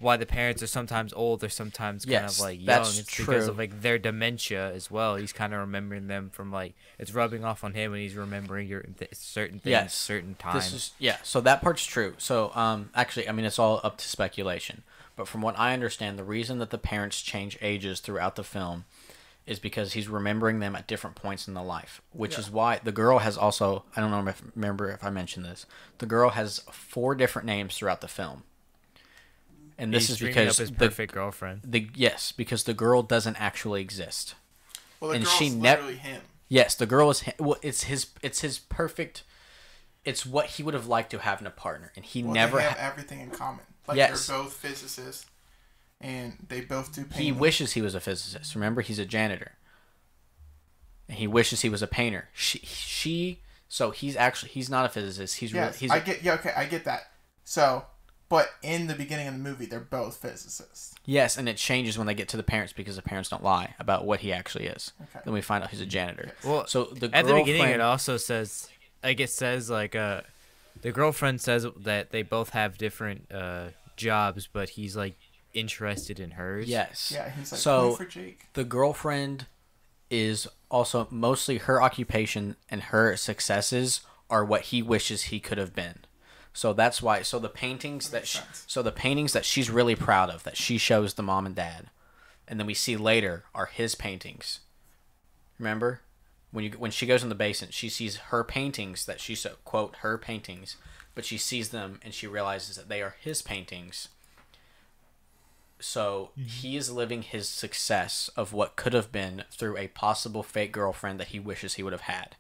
why the parents are sometimes old, they're sometimes kind of like young. That's it's true. because of like their dementia as well. He's kind of remembering them from like it's rubbing off on him, and he's remembering certain things, certain times. So that part's true. So actually, I mean, it's all up to speculation. But from what I understand, the reason that the parents change ages throughout the film is because he's remembering them at different points in the life, which is why the girl has also, I don't remember if I mentioned this, the girl has 4 different names throughout the film. And this He's is dreaming because up his perfect girlfriend. yes, because the girl doesn't actually exist. Well, the and girl's she literally him. Yes, the girl is well, it's his perfect. It's what he would have liked to have in a partner, and he never They have everything in common. Like Yes. they're both physicists, and they both do painting. He wishes he was a physicist. Remember, he's a janitor. And he wishes he was a painter. So he's not a physicist. Yes, I get that. So, but in the beginning of the movie, they're both physicists. Yes, and it changes when they get to the parents because the parents don't lie about what he actually is. Okay. Then we find out he's a janitor. Well, So the at the beginning, girlfriend- it also says, the girlfriend says that they both have different jobs, but he's like interested in hers. Yes. Yeah, he's like, So "Wait for Jake." the girlfriend is also mostly her occupation and her successes are what he wishes he could have been. So that's why. So the paintings That makes sense. so the paintings that she's really proud of that she shows the mom and dad, and then we see later are his paintings. Remember, when she goes in the basement, she sees her paintings that she quote her paintings, but she sees them and she realizes that they are his paintings. So he is living his success of what could have been through a possible fake girlfriend that he wishes he would have had,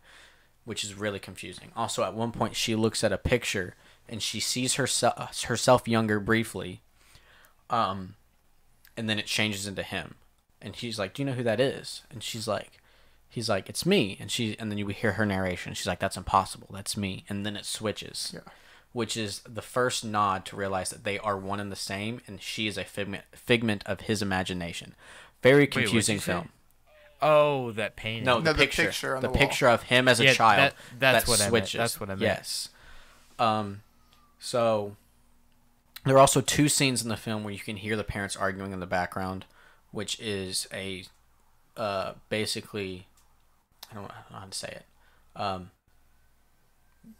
which is really confusing. Also, at one point, she looks at a picture and she sees herself younger briefly, and then it changes into him, and she's like, "Do you know who that is?" And he's like, "It's me." And then you hear her narration. She's like, "That's impossible. That's me." And then it switches. Yeah. Which is the first nod to realize that they are one and the same, and she is a figment of his imagination. Very confusing what'd you say? film. Oh, that painting. No, No, the the picture. picture on The the wall. picture of him as a Yeah, child. that's that what I meant. switches. That's what I meant. Yes. So there are also two scenes in the film where you can hear the parents arguing in the background, which is basically, I don't know how to say it.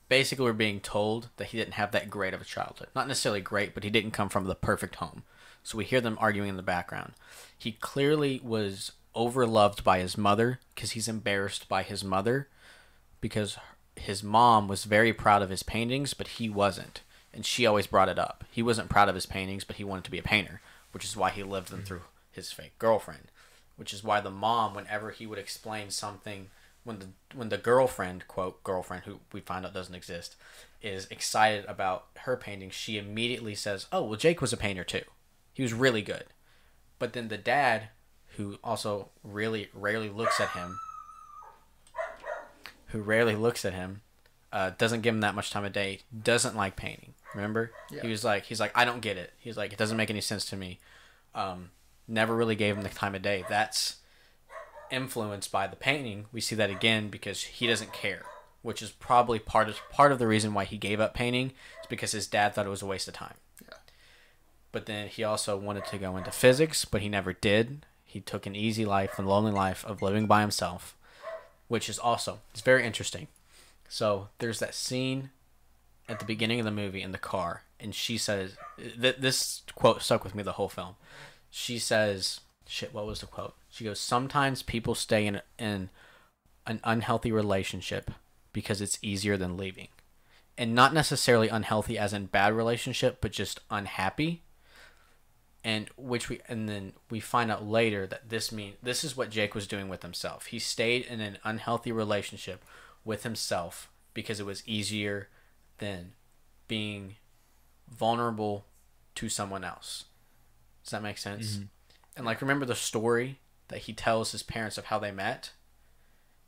Basically, we're being told that he didn't have that great of a childhood. Not necessarily great, but he didn't come from the perfect home. So we hear them arguing in the background. He clearly was overloved by his mother because he's embarrassed by his mother because his mom was very proud of his paintings, but he wasn't. And she always brought it up. He wasn't proud of his paintings, but he wanted to be a painter, which is why he lived them through his fake girlfriend. Which is why the mom, whenever he would explain something, when the girlfriend, quote, girlfriend, who we find out doesn't exist, is excited about her painting, she immediately says, "Oh, well, Jake was a painter too. He was really good." But then the dad, who also really rarely looks at him, doesn't give him that much time of day, doesn't like painting. Remember? Yeah. He's like, "I don't get it." He's like, "It doesn't make any sense to me." Never really gave him the time of day. That's influenced by the painting. We see that again because he doesn't care, which is probably part of the reason why he gave up painting is because his dad thought it was a waste of time. Yeah. But then he also wanted to go into physics, but he never did. He took an easy life, a lonely life of living by himself, which is also, it's very interesting. So there's that scene at the beginning of the movie in the car, and she says, this quote stuck with me the whole film. She says, what was the quote? She goes, "Sometimes people stay in an unhealthy relationship because it's easier than leaving." And not necessarily unhealthy as in bad relationship, but just unhappy. And then we find out later that this is what Jake was doing with himself. He stayed in an unhealthy relationship with himself because it was easier than being vulnerable to someone else. Does that make sense? Mm-hmm. And like, remember the story that he tells his parents of how they met?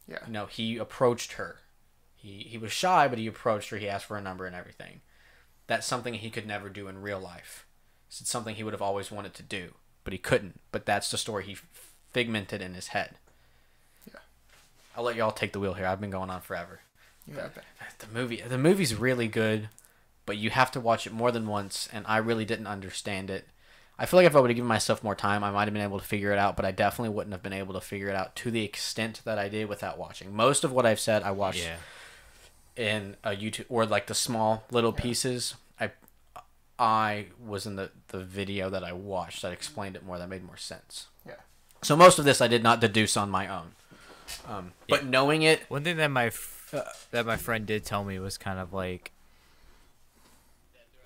Yeah. You know, he approached her. He was shy, but he approached her. He asked for a number and everything. That's something he could never do in real life. It's something he would have always wanted to do, but he couldn't. But that's the story he figmented in his head. Yeah. I'll let y'all take the wheel here. I've been going on forever. Yeah. The movie's really good, but you have to watch it more than once, and I really didn't understand it. I feel like if I would have given myself more time, I might have been able to figure it out, but I definitely wouldn't have been able to figure it out to the extent that I did without watching. Most of what I've said, I watched in a YouTube, or like the small little pieces. I was in the video that I watched that explained it more, that made more sense. Yeah. So most of this I did not deduce on my own. But knowing it... One thing that my friend did tell me was kind of like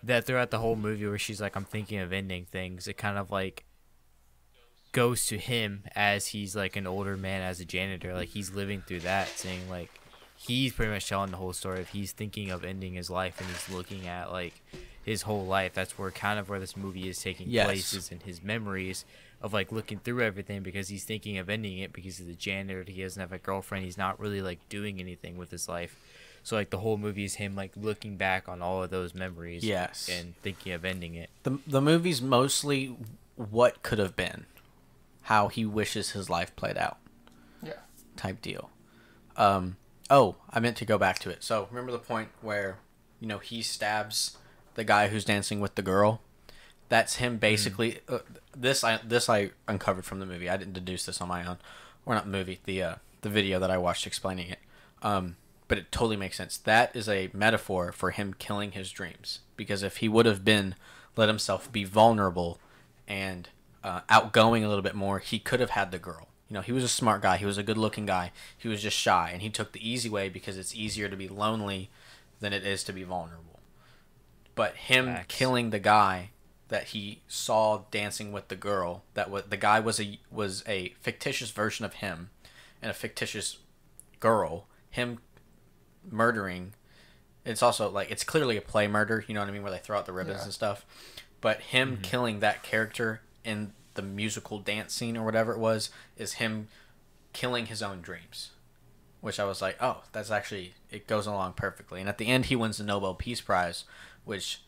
that throughout the whole movie where she's like, I'm thinking of ending things, it kind of like goes to him as he's like an older man, as a janitor, like he's living through that, saying like he's pretty much telling the whole story of he's thinking of ending his life, and he's looking at like his whole life. That's where kind of where this movie is taking place, is in his memories of like looking through everything, because he's thinking of ending it because he's a janitor, he doesn't have a girlfriend, he's not really like doing anything with his life. So like the whole movie is him like looking back on all of those memories, Yes, and thinking of ending it. The movie's mostly what could have been, how he wishes his life played out. Yeah. Type deal. Oh, I meant to go back to it. So remember the point where, you know, he stabs the guy who's dancing with the girl? That's him basically. This I uncovered from the movie. I didn't deduce this on my own, or not the movie, the video that I watched explaining it. But it totally makes sense. That is a metaphor for him killing his dreams, because if he would have let himself be vulnerable and outgoing a little bit more, he could have had the girl. You know, he was a smart guy. He was a good-looking guy. He was just shy, and he took the easy way because it's easier to be lonely than it is to be vulnerable. But him killing the guy that he saw dancing with the girl, the guy was a fictitious version of him, and a fictitious girl. Him murdering, it's also like, it's clearly a play murder. You know what I mean, where they throw out the ribbons and stuff. But him killing that character in the musical dance scene or whatever it was is him killing his own dreams, which I was like, oh, that's actually, it goes along perfectly. And at the end, he wins the Nobel Peace Prize, which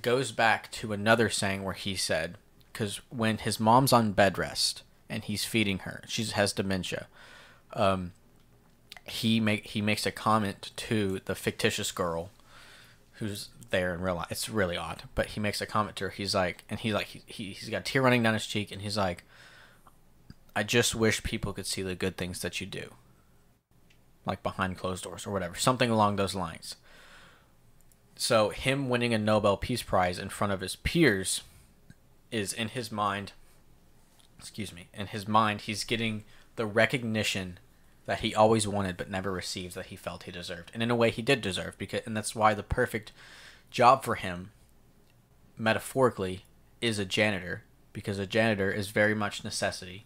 goes back to another saying where he said, because when his mom's on bed rest and he's feeding her, she has dementia, he makes a comment to the fictitious girl who's there in real life. It's really odd, but he makes a comment to her. He's got a tear running down his cheek, and he's like, I just wish people could see the good things that you do, like behind closed doors or whatever, something along those lines. So him winning a Nobel Peace Prize in front of his peers is, in his mind, he's getting the recognition that he always wanted but never received, that he felt he deserved. And in a way he did deserve, and that's why the perfect job for him, metaphorically, is a janitor, because a janitor is very much necessity,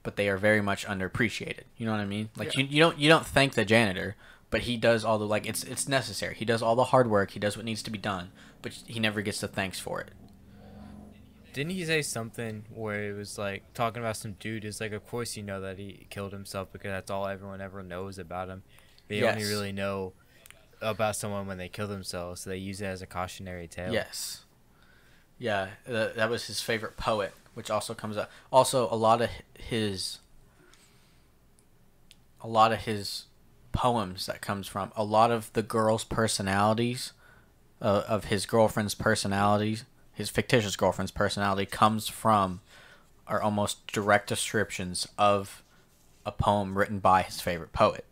but they are very much underappreciated. You know what I mean? Like, you don't thank the janitor, but he does all the, like, it's necessary. He does all the hard work, he does what needs to be done, but he never gets the thanks for it. Didn't he say something where it was like talking about some dude? It's like, of course you know that he killed himself because that's all everyone ever knows about him. They only really know about someone when they kill themselves, so they use it as a cautionary tale. Yes. Yeah, that was his favorite poet, which also comes up. Also, a lot of his poems that comes from a lot of the girls' personalities, of his girlfriend's personalities. His fictitious girlfriend's personality are almost direct descriptions of a poem written by his favorite poet,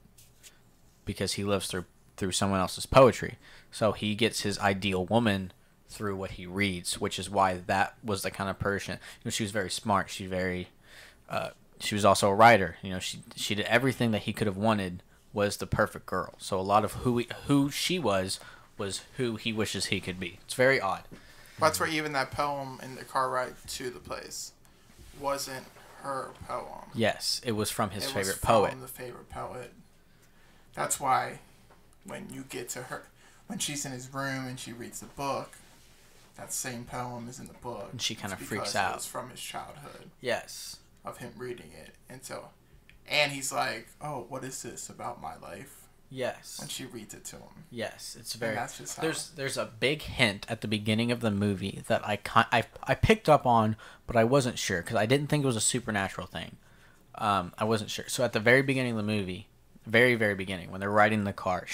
because he lives through someone else's poetry. So he gets his ideal woman through what he reads, which is why that was the kind of person. You know, she was very smart. She was also a writer. You know, she did everything that he could have wanted, was the perfect girl. So a lot of who she was who he wishes he could be. It's very odd. That's where even that poem in the car ride to the place wasn't her poem. Yes, it was from his favorite poet. poet. The favorite poet. That's why when you get to her, when she's in his room and she reads the book, that same poem is in the book. And she kind of freaks out. It was from his childhood. Yes. Of him reading it. And he's like, oh, what is this about my life? Yes. When she reads it to him. Yes, it's very. That's just there's a big hint at the beginning of the movie that I picked up on, but I wasn't sure because I didn't think it was a supernatural thing. I wasn't sure. So at the very beginning of the movie, very very beginning, when they're riding in the car,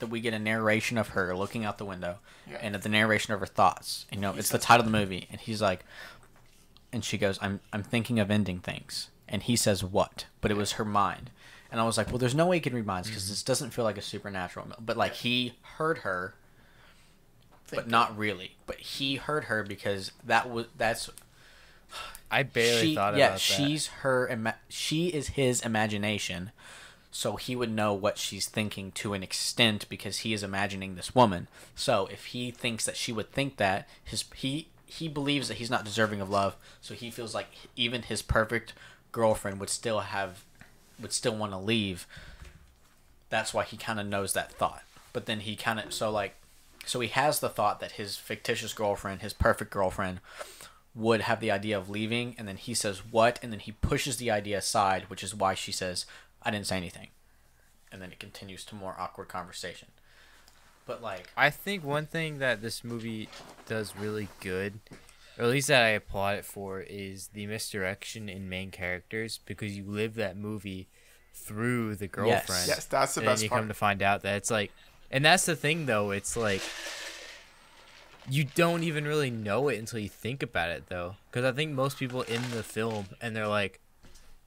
we get a narration of her looking out the window, and the narration of her thoughts. You know, it's the title of the movie, and he's like, and she goes, "I'm thinking of ending things," and he says, "What?" But it was her mind. And I was like, well, there's no way he can read minds because this doesn't feel like a supernatural. But, like, he heard her, but not really. But he heard her because that's... I barely thought about that. She is his imagination. So he would know what she's thinking to an extent because he is imagining this woman. So if he thinks that she would think that, he believes that he's not deserving of love, so he feels like even his perfect girlfriend would still want to leave. That's why he kind of knows that thought. But then he kind of so he has the thought that his fictitious girlfriend, his perfect girlfriend, would have the idea of leaving, and then he says what, and then he pushes the idea aside, which is why she says, I didn't say anything. And then it continues to more awkward conversation. But like, I think one thing that this movie does really good, or at least that I applaud it for, is the misdirection in main characters, because you live that movie through the girlfriend. Yes, that's the and best then you part. come to find out that it's like, and that's the thing though, it's like, you don't even really know it until you think about it though, because I think most people in the film, and they're like,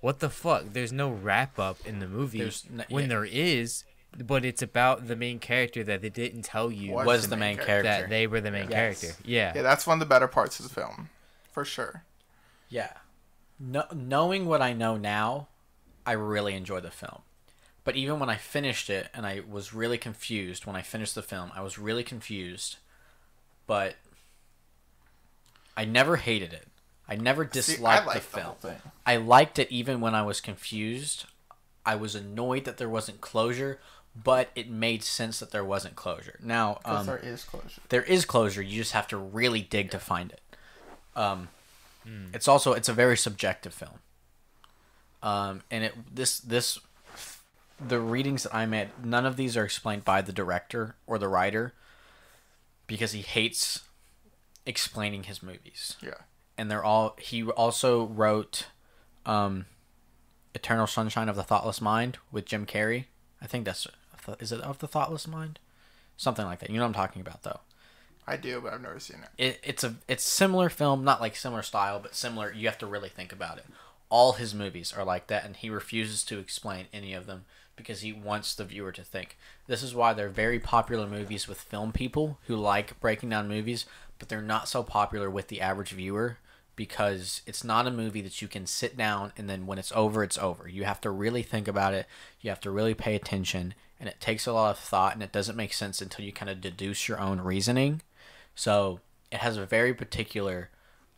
what the fuck, there's no wrap up in the movie, when there is, but it's about the main character that they didn't tell you was the main character. that they were the main character. Yeah. Yeah, that's one of the better parts of the film, for sure. Yeah. Knowing what I know now, I really enjoyed the film. But even when I finished it, and I was really confused when I finished the film, I was really confused. But I never hated it. I never disliked the film. I liked it even when I was confused. I was annoyed that there wasn't closure, but it made sense that there wasn't closure. Now, there is closure. There is closure. You just have to really dig to find it. It's a very subjective film. And the readings that I made, none of these are explained by the director or the writer, because he hates explaining his movies. Yeah. And he also wrote Eternal Sunshine of the Thoughtless Mind with Jim Carrey. I think is it Of the Thoughtless Mind? Something like that. You know what I'm talking about though. I do, but I've never seen it. It's similar film, not like similar style, but similar. You have to really think about it. All his movies are like that, and he refuses to explain any of them because he wants the viewer to think. This is why they're very popular movies with film people who like breaking down movies, but they're not so popular with the average viewer because it's not a movie that you can sit down and then when it's over, it's over. You have to really think about it. You have to really pay attention, and it takes a lot of thought, and it doesn't make sense until you kind of deduce your own reasoning. So it has a very particular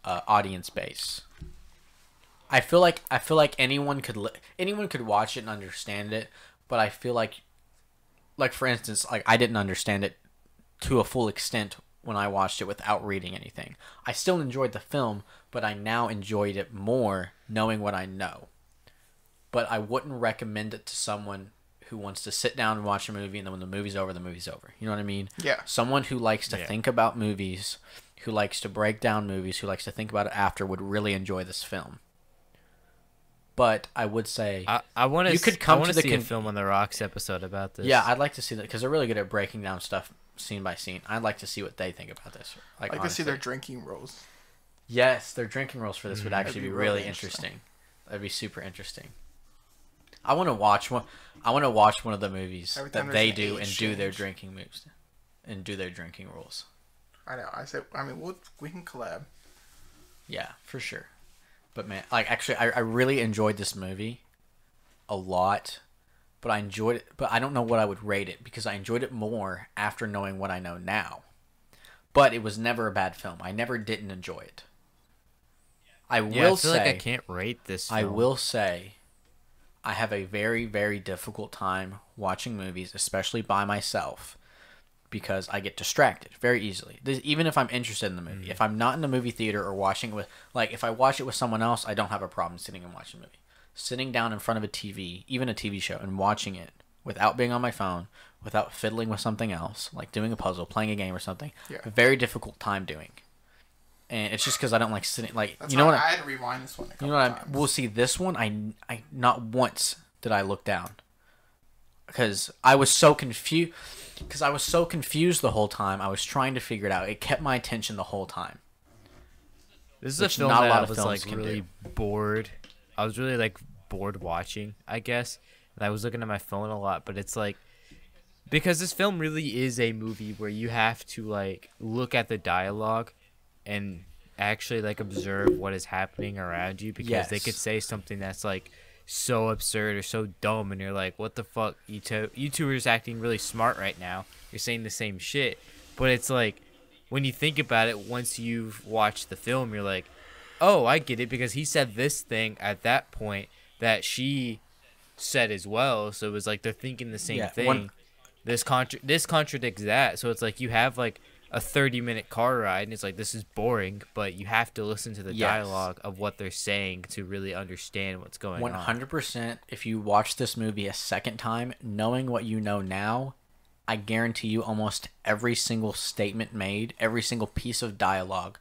audience base. I feel like anyone could watch it and understand it, but I feel like for instance, like I didn't understand it to a full extent when I watched it without reading anything. I still enjoyed the film, but I now enjoyed it more knowing what I know. But I wouldn't recommend it to someone who wants to sit down and watch a movie, and then when the movie's over, the movie's over. You know what I mean? Yeah. Someone who likes to think about movies, who likes to break down movies, who likes to think about it after, would really enjoy this film. But I would say I want to. You could come to the see a Film on the Rocks episode about this. Yeah, I'd like to see that because they're really good at breaking down stuff scene by scene. I'd like to see what they think about this. Like to see their drinking rules. Yes, their drinking rules for this would actually be really interesting. That'd be super interesting. I want to watch one. I want to watch one of the movies that they do and do their drinking moves, and do their drinking rules. I know. We can collab. Yeah, for sure. But man, like actually, I really enjoyed this movie a lot, but I enjoyed it. But I don't know what I would rate it because I enjoyed it more after knowing what I know now. But it was never a bad film. I never didn't enjoy it. I feel like I can't rate this film. I will say I have a very, very difficult time watching movies, especially by myself, because I get distracted very easily. Even if I'm interested in the movie. If I'm not in the movie theater or watching it with... Like, if I watch it with someone else, I don't have a problem sitting and watching a movie. Sitting down in front of a TV, even a TV show, and watching it without being on my phone, without fiddling with something else, like doing a puzzle, playing a game or something, a very difficult time doing. And it's just because I don't like sitting... Like, That's you know what? I had to rewind this one a couple times. We'll see, this one, I not once did I look down. Because I was so confused... Because I was so confused the whole time. I was trying to figure it out. It kept my attention the whole time. This is a film that I was like really bored. I was really like bored watching, I guess. And I was looking at my phone a lot, but it's like because this film really is a movie where you have to like look at the dialogue and actually like observe what is happening around you because they could say something that's like so absurd or so dumb, and you're like, what the fuck? You two are just acting really smart right now. You're saying the same shit, but it's like, when you think about it, once you've watched the film, you're like, oh, I get it, because he said this thing at that point that she said as well. So it was like they're thinking the same thing. This contradicts that. So it's like you have like a 30-minute car ride, and it's like, this is boring, but you have to listen to the dialogue of what they're saying to really understand what's going on. 100%. If you watch this movie a second time, knowing what you know now, I guarantee you almost every single statement made, every single piece of dialogue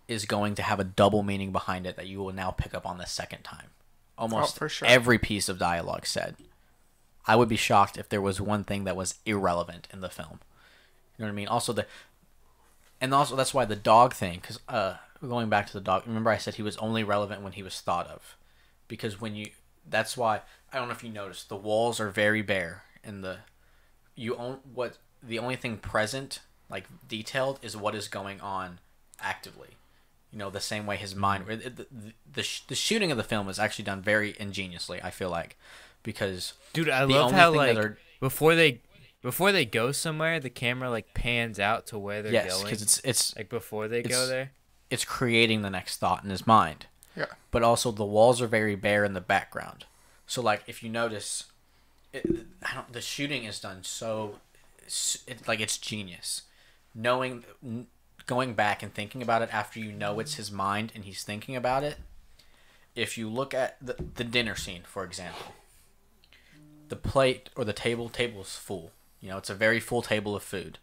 is going to have a double meaning behind it that you will now pick up on the second time. Almost for sure. Every piece of dialogue said. I would be shocked if there was one thing that was irrelevant in the film. You know what I mean? Also that's why the dog thing, because going back to the dog, remember I said he was only relevant when he was thought of, because that's why, I don't know if you noticed, the walls are very bare, and the only thing present, like detailed, is what is going on actively. You know, the same way his mind, the shooting of the film is actually done very ingeniously, I feel like, because dude, I love how like before they go somewhere, the camera like pans out to where they're going. Yes, because it's like before they go there. It's creating the next thought in his mind. Yeah. But also the walls are very bare in the background. So like if you notice, the shooting is done so, it's genius. Going back and thinking about it after you know it's his mind and he's thinking about it. If you look at the dinner scene, for example, the plate or the table is full. You know, it's a very full table of food.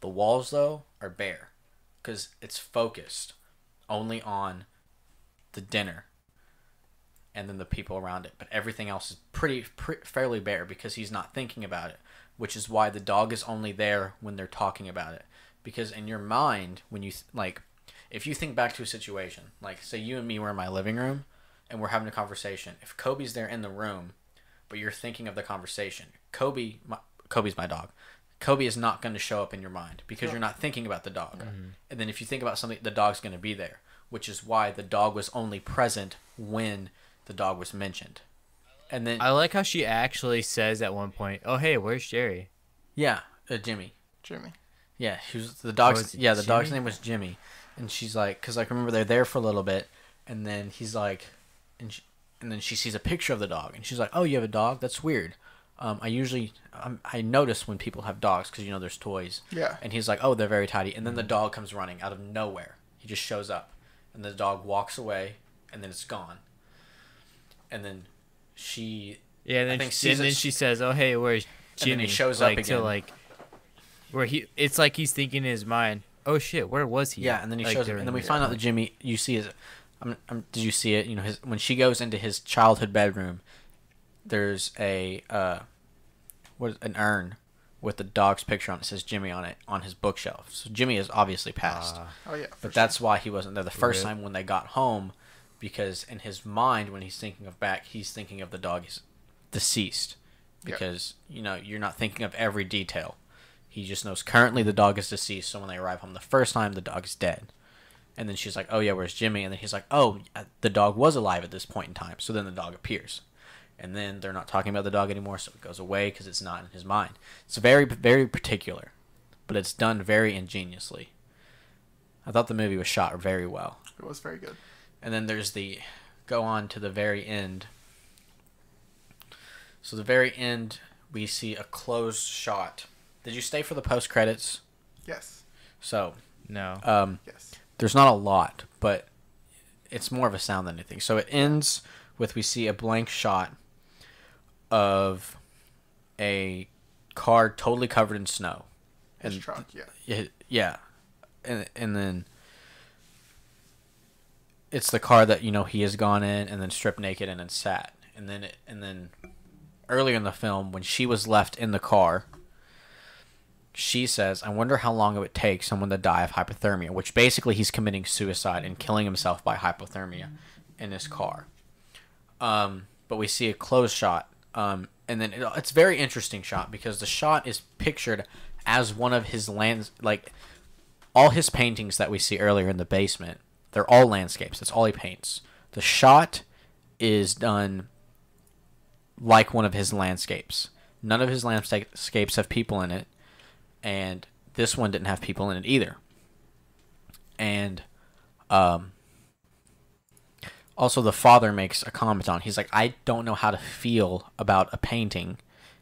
The walls, though, are bare because it's focused only on the dinner and then the people around it. But everything else is fairly bare because he's not thinking about it, which is why the dog is only there when they're talking about it. Because in your mind, when you, if you think back to a situation, like, say you and me were in my living room and we're having a conversation. If Kobe's there in the room, but you're thinking of the conversation, Kobe's my dog. Kobe is not going to show up in your mind because you're not thinking about the dog. Mm-hmm. And then if you think about something, the dog's going to be there, which is why the dog was only present when the dog was mentioned. And then I like how she actually says at one point, "Oh, hey, where's Jerry?" Yeah, Jimmy. Yeah, he was the dog's. The dog's name was Jimmy, and she's like, because like remember they're there for a little bit, and then he's like, and then she sees a picture of the dog, and she's like, "Oh, you have a dog? That's weird. I notice when people have dogs because there's toys." Yeah. And he's like, "Oh, they're very tidy," and then the dog comes running out of nowhere. He just shows up, and the dog walks away, and then it's gone. And then she. Yeah, and then she says, "Oh, hey, where's Jimmy?" And then he shows up again. Where it's like he's thinking in his mind, "Oh shit, where was he?" Yeah, and then he shows up, and then we find out that Jimmy. You see his. Did you see it? When she goes into his childhood bedroom, there's an urn with the dog's picture on it. It says Jimmy on it on his bookshelf. So Jimmy is obviously passed. Oh yeah. But that's why he wasn't there the first time when they got home, because in his mind when he's thinking of back, he's thinking of the dog is deceased, because you're not thinking of every detail. He just knows currently the dog is deceased, so when they arrive home the first time, the dog is dead. And then she's like, "Oh, yeah, where's Jimmy?" And then he's like, "Oh, the dog was alive at this point in time." So then the dog appears. And then they're not talking about the dog anymore, so it goes away because it's not in his mind. It's very, very particular, but it's done very ingeniously. I thought the movie was shot very well. It was very good. And then go on to the very end. So the very end, we see a closed shot. Did you stay for the post-credits? Yes. So, no. Yes. There's not a lot, but it's more of a sound than anything. So it ends with we see a blank shot of a car totally covered in snow. His truck, yeah. Yeah. And then it's the car that, he has gone in and then stripped naked and then sat. And then earlier in the film, when she was left in the car, she says, "I wonder how long it would take someone to die of hypothermia," which basically he's committing suicide and killing himself by hypothermia in his car. But we see a close shot, and then it's a very interesting shot because the shot is pictured as one of his all his paintings that we see earlier in the basement, they're all landscapes. That's all he paints. The shot is done like one of his landscapes. None of his landscapes have people in it, and this one didn't have people in it either. And also the father makes a comment on. He's like, I don't know how to feel about a painting.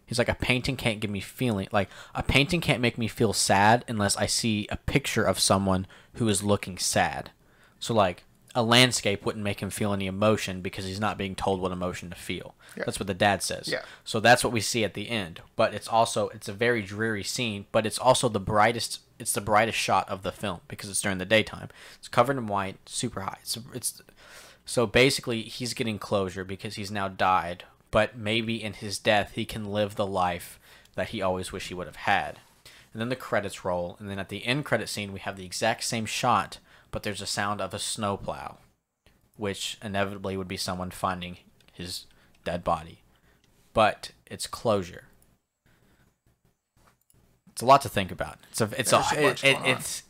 He's like, a painting can't give me feeling. Like, a painting can't make me feel sad unless I see a picture of someone who is looking sad. So, like, a landscape wouldn't make him feel any emotion because he's not being told what emotion to feel. Yeah. That's what the dad says. Yeah. So that's what we see at the end. But it's a very dreary scene, but it's also the brightest shot of the film because it's during the daytime. It's covered in white, super high. So basically he's getting closure because he's now died, but maybe in his death he can live the life that he always wished he would have had. And then the credits roll, and then at the end credit scene we have the exact same shot, but there's a sound of a snowplow, which inevitably would be someone finding his dead body. But it's closure. It's a lot to think about. It's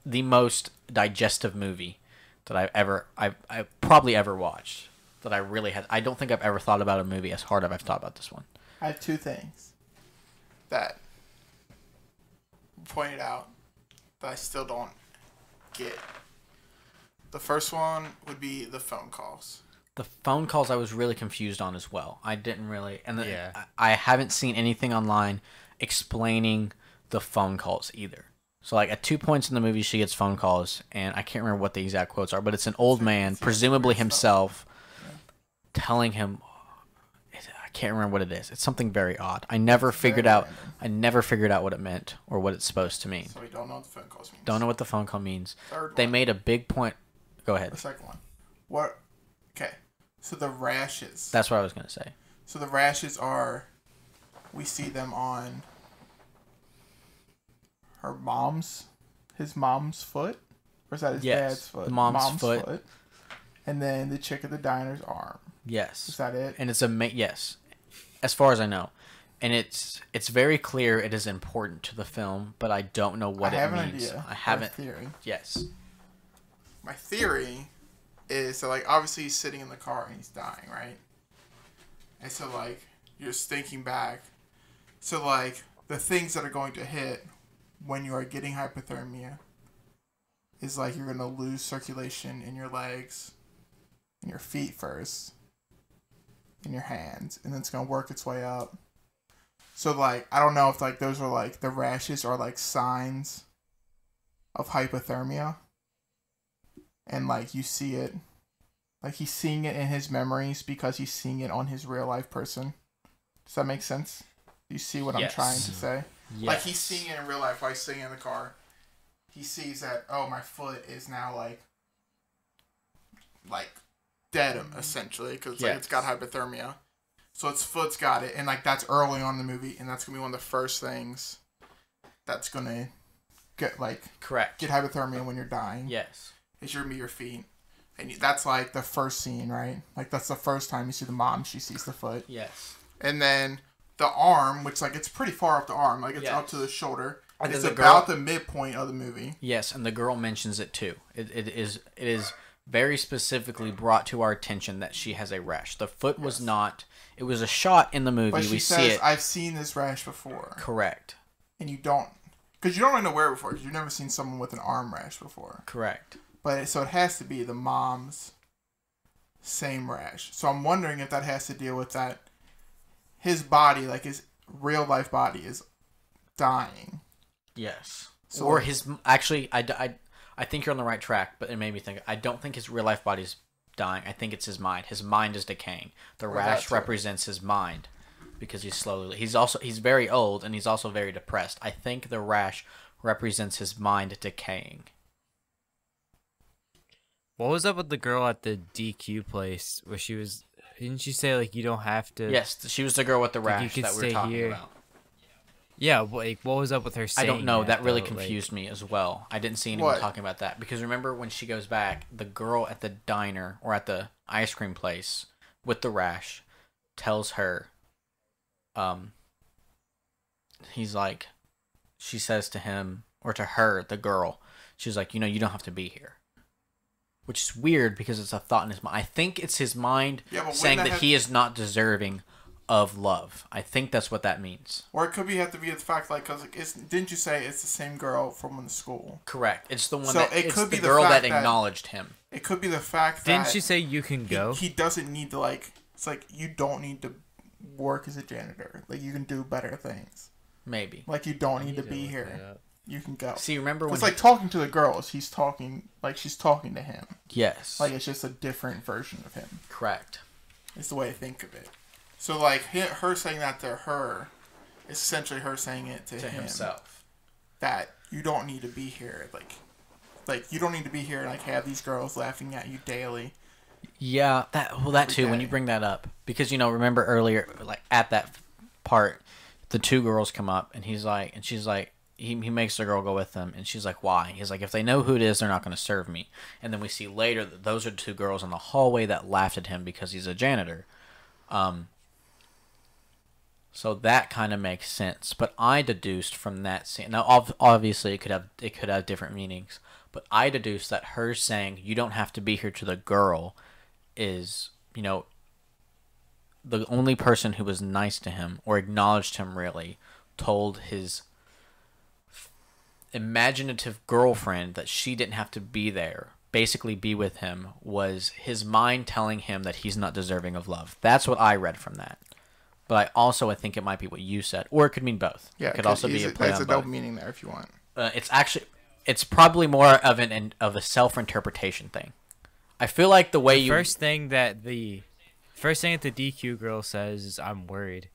the most digestive movie that I've probably ever watched. That I really had. I don't think I've ever thought about a movie as hard as I've thought about this one. I have two things that pointed out that I still don't get. The first one would be the phone calls. The phone calls I was really confused on as well. I didn't really, I haven't seen anything online explaining the phone calls either. So like at 2 points in the movie, she gets phone calls, and I can't remember what the exact quotes are, but it's an old man, presumably himself, telling him. I can't remember what it is. It's something very odd. I never figured out what it meant or what it's supposed to mean. So we don't know what the phone calls means. Don't know what the phone call means. Third they one. made a big point. Go ahead. The second one. What? Okay. So the rashes. That's what I was gonna say. So the rashes are, we see them on his mom's foot, or is that his dad's foot? The mom's foot. And then the chick at the diner's arm. Yes. Is that it? And it's yes, as far as I know, and it's very clear it is important to the film, but I don't know what it means. I have an idea. I haven't. Theory. Yes. My theory is that, like, obviously he's sitting in the car and he's dying, right? And so, like, you're just thinking back. So, like, the things that are going to hit when you are getting hypothermia is, like, you're going to lose circulation in your legs, in your feet first, in your hands, and then it's going to work its way up. So, like, I don't know if, like, those are, like, the rashes are, like, signs of hypothermia. And, like, you see it. Like, he's seeing it in his memories because he's seeing it on his real-life person. Does that make sense? Do you see what I'm trying to say? Yes. Like, he's seeing it in real life while he's sitting in the car. He sees that, oh, my foot is now, like dead, essentially, because like, it's got hypothermia. So its foot's got it, and, like, that's early on in the movie, and that's going to be one of the first things that's going to get, like... Correct. Get hypothermia when you're dying. Yes. Is your feet. And that's, like, the first scene, right? Like, that's the first time you see the mom. She sees the foot. Yes. And then the arm, which, like, it's pretty far up the arm. Like, it's up to the shoulder. And it's about the midpoint of the movie. Yes, and the girl mentions it, too. It is very specifically brought to our attention that she has a rash. The foot was not... It was a shot in the movie. But she says, see it. I've seen this rash before. Correct. And you don't... Because you don't really know where before. Because you've never seen someone with an arm rash before. Correct. But so it has to be the mom's same rash. So I'm wondering if that has to deal with that his body, like his real life body, is dying. Yes. So, or his... Actually, I think you're on the right track, but it made me think... I don't think his real life body's dying. I think it's his mind. His mind is decaying. The rash represents his mind because he's slowly... He's very old, and he's also very depressed. I think the rash represents his mind decaying. What was up with the girl at the DQ place where she was... Didn't she say, like, you don't have to... Yes, she was the girl with the rash that we were talking about. Yeah, like, what was up with her saying I don't know. That really though? confused me as well. I didn't see anyone talking about that. Because remember when she goes back, the girl at the diner or at the ice cream place with the rash tells her... He's like... She says to him, or to her, the girl, she's like, you don't have to be here. Which is weird because it's a thought in his mind. I think it's his mind saying that he is not deserving of love. I think that's what that means. Or it could be have to be the fact like because didn't you say it's the same girl from the school? Correct. It's the one So that it it's could the be the girl fact that that- acknowledged him. It could be the fact that Didn't she say you can go? he doesn't need to like. It's like you don't need to work as a janitor. Like you can do better things. Maybe. Like you don't need to be here. You can go. See, remember when It's like talking to the girls. He's talking like she's talking to him. yes. Like it's just a different version of him. Correct. It's the way I think of it. So like her saying that to her, is essentially her saying it to him. himself. That you don't need to be here. Like you don't need to be here and like have these girls laughing at you daily. Yeah, that too. When you day. bring that up, because remember earlier, like at that part, the two girls come up, and she's like, he makes the girl go with him, and she's like, why? He's like, if they know who it is, they're not going to serve me. And then we see later that those are the two girls in the hallway that laughed at him because he's a janitor. So that kind of makes sense. But I deduced from that scene. Now, obviously, it could have different meanings. But I deduced that her saying you don't have to be here to the girl is, the only person who was nice to him or acknowledged him really told his imaginative girlfriend that she didn't have to be there, basically be with him, was his mind telling him that he's not deserving of love. That's what I read from that. But I think it might be what you said, or it could mean both. Yeah, it could also be a play there's on a double both. meaning there if you want. It's probably more of a self-interpretation thing. I feel like the way First thing that the DQ girl says is "I'm worried,"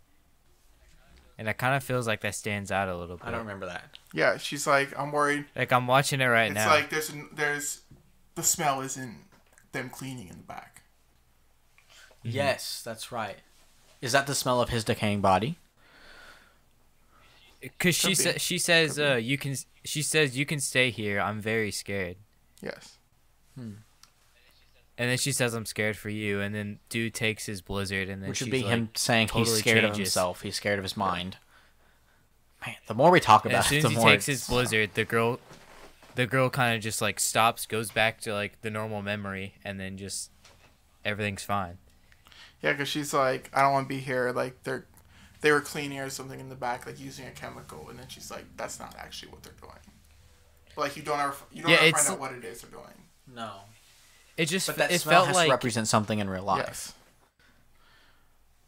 and it kind of feels like that stands out a little bit. I don't remember that. Yeah, she's like, I'm worried. Like I'm watching it right It's now. like there's the smell isn't them cleaning in the back. Yes, that's right. Is that the smell of his decaying body? Because she Could be. says you can. She says you can stay here. I'm very scared. Yes. And then she says I'm scared for you. And then dude takes his blizzard and then Which would she's be like, him saying he's totally scared of changes. himself. He's scared of his mind. Man, the more we talk And about as soon it, as the he more takes his blizzard, the girl kind of just like stops, goes back to like the normal memory, and then just everything's fine. Yeah, because she's like, I don't want to be here. Like they were cleaning or something in the back, like using a chemical, and then she's like, that's not actually what they're doing. But, like you don't ever find out what it is they're doing. No. It just But that it smell felt has like to represent something in real life. Yes.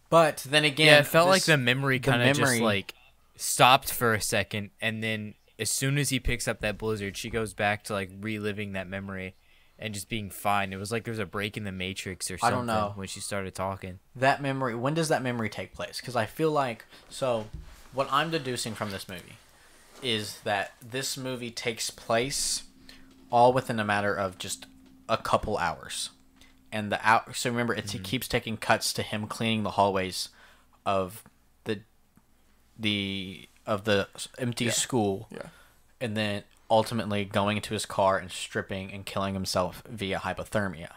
But then again, yeah, it felt like the memory kind of just memory- like stopped for a second, and then as soon as he picks up that blizzard, she goes back to like reliving that memory and just being fine. It was like there was a break in the matrix or I something don't know. when she started talking. that memory. When does that memory take place? Because I feel like what I'm deducing from this movie is that this movie takes place all within a matter of just a couple hours, and so remember it keeps taking cuts to him cleaning the hallways of the empty school, Yeah. and then ultimately going into his car and stripping and killing himself via hypothermia.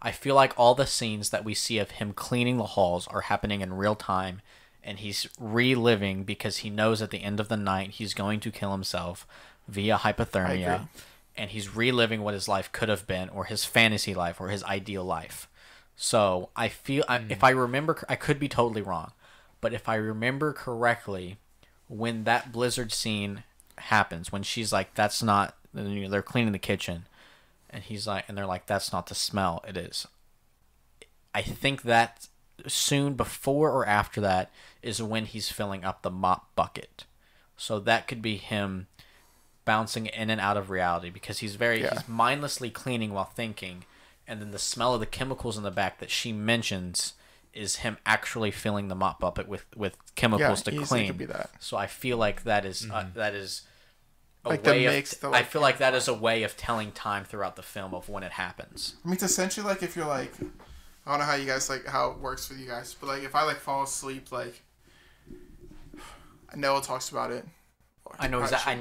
I feel like all the scenes that we see of him cleaning the halls are happening in real time, and he's reliving because he knows at the end of the night he's going to kill himself via I hypothermia, agree. and he's reliving what his life could have been, or his fantasy life, or his ideal life. So I feel, if I remember, I could be totally wrong, but if I remember correctly, when that blizzard scene happens, when she's like, that's not, they're cleaning the kitchen, and he's like, and they're like, that's not the smell, it is. I think that soon before or after that is when he's filling up the mop bucket. So that could be him bouncing in and out of reality, because he's mindlessly cleaning while thinking, and then the smell of the chemicals in the back that she mentions is him actually filling the mop bucket with chemicals to easily clean. could be that. So I feel like that is a Like the way mix, of, the, I like- feel like that is a way of telling time throughout the film of when it happens. I mean, it's essentially like if you're like, I don't know how you guys like how it works with you guys, but like if I like fall asleep, like Noah talks about it. I know exactly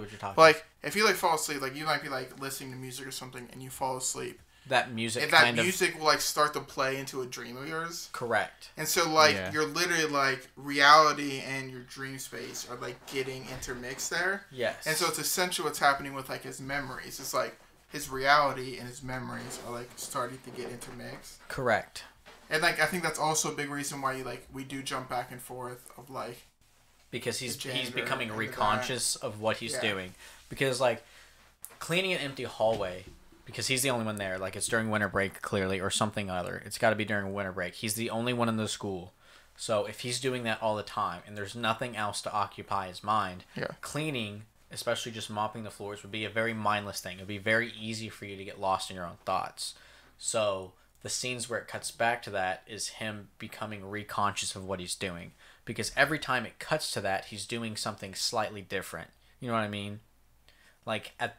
what you're talking But about. like if you like fall asleep, like you might be like listening to music or something, and you fall asleep. That music And that kind of music will like start to play into a dream of yours. correct. And so like Yeah. you're literally like reality and your dream space are like getting intermixed there. Yes. And so it's essentially what's happening with like his memories. It's like his reality and his memories are like starting to get intermixed. correct. And like I think that's also a big reason why we do jump back and forth of like because he's the janitor becoming and the reconscious of what he's Yeah. doing. Because like cleaning an empty hallway, because he's the only one there. Like it's during winter break clearly, or something other. It's got to be during winter break. He's the only one in the school. So if he's doing that all the time and there's nothing else to occupy his mind, Yeah. cleaning, especially just mopping the floors, would be a very mindless thing. It'd be very easy for you to get lost in your own thoughts. So the scenes where it cuts back to that is him becoming reconscious of what he's doing. Because every time it cuts to that, he's doing something slightly different. You know what I mean? Like at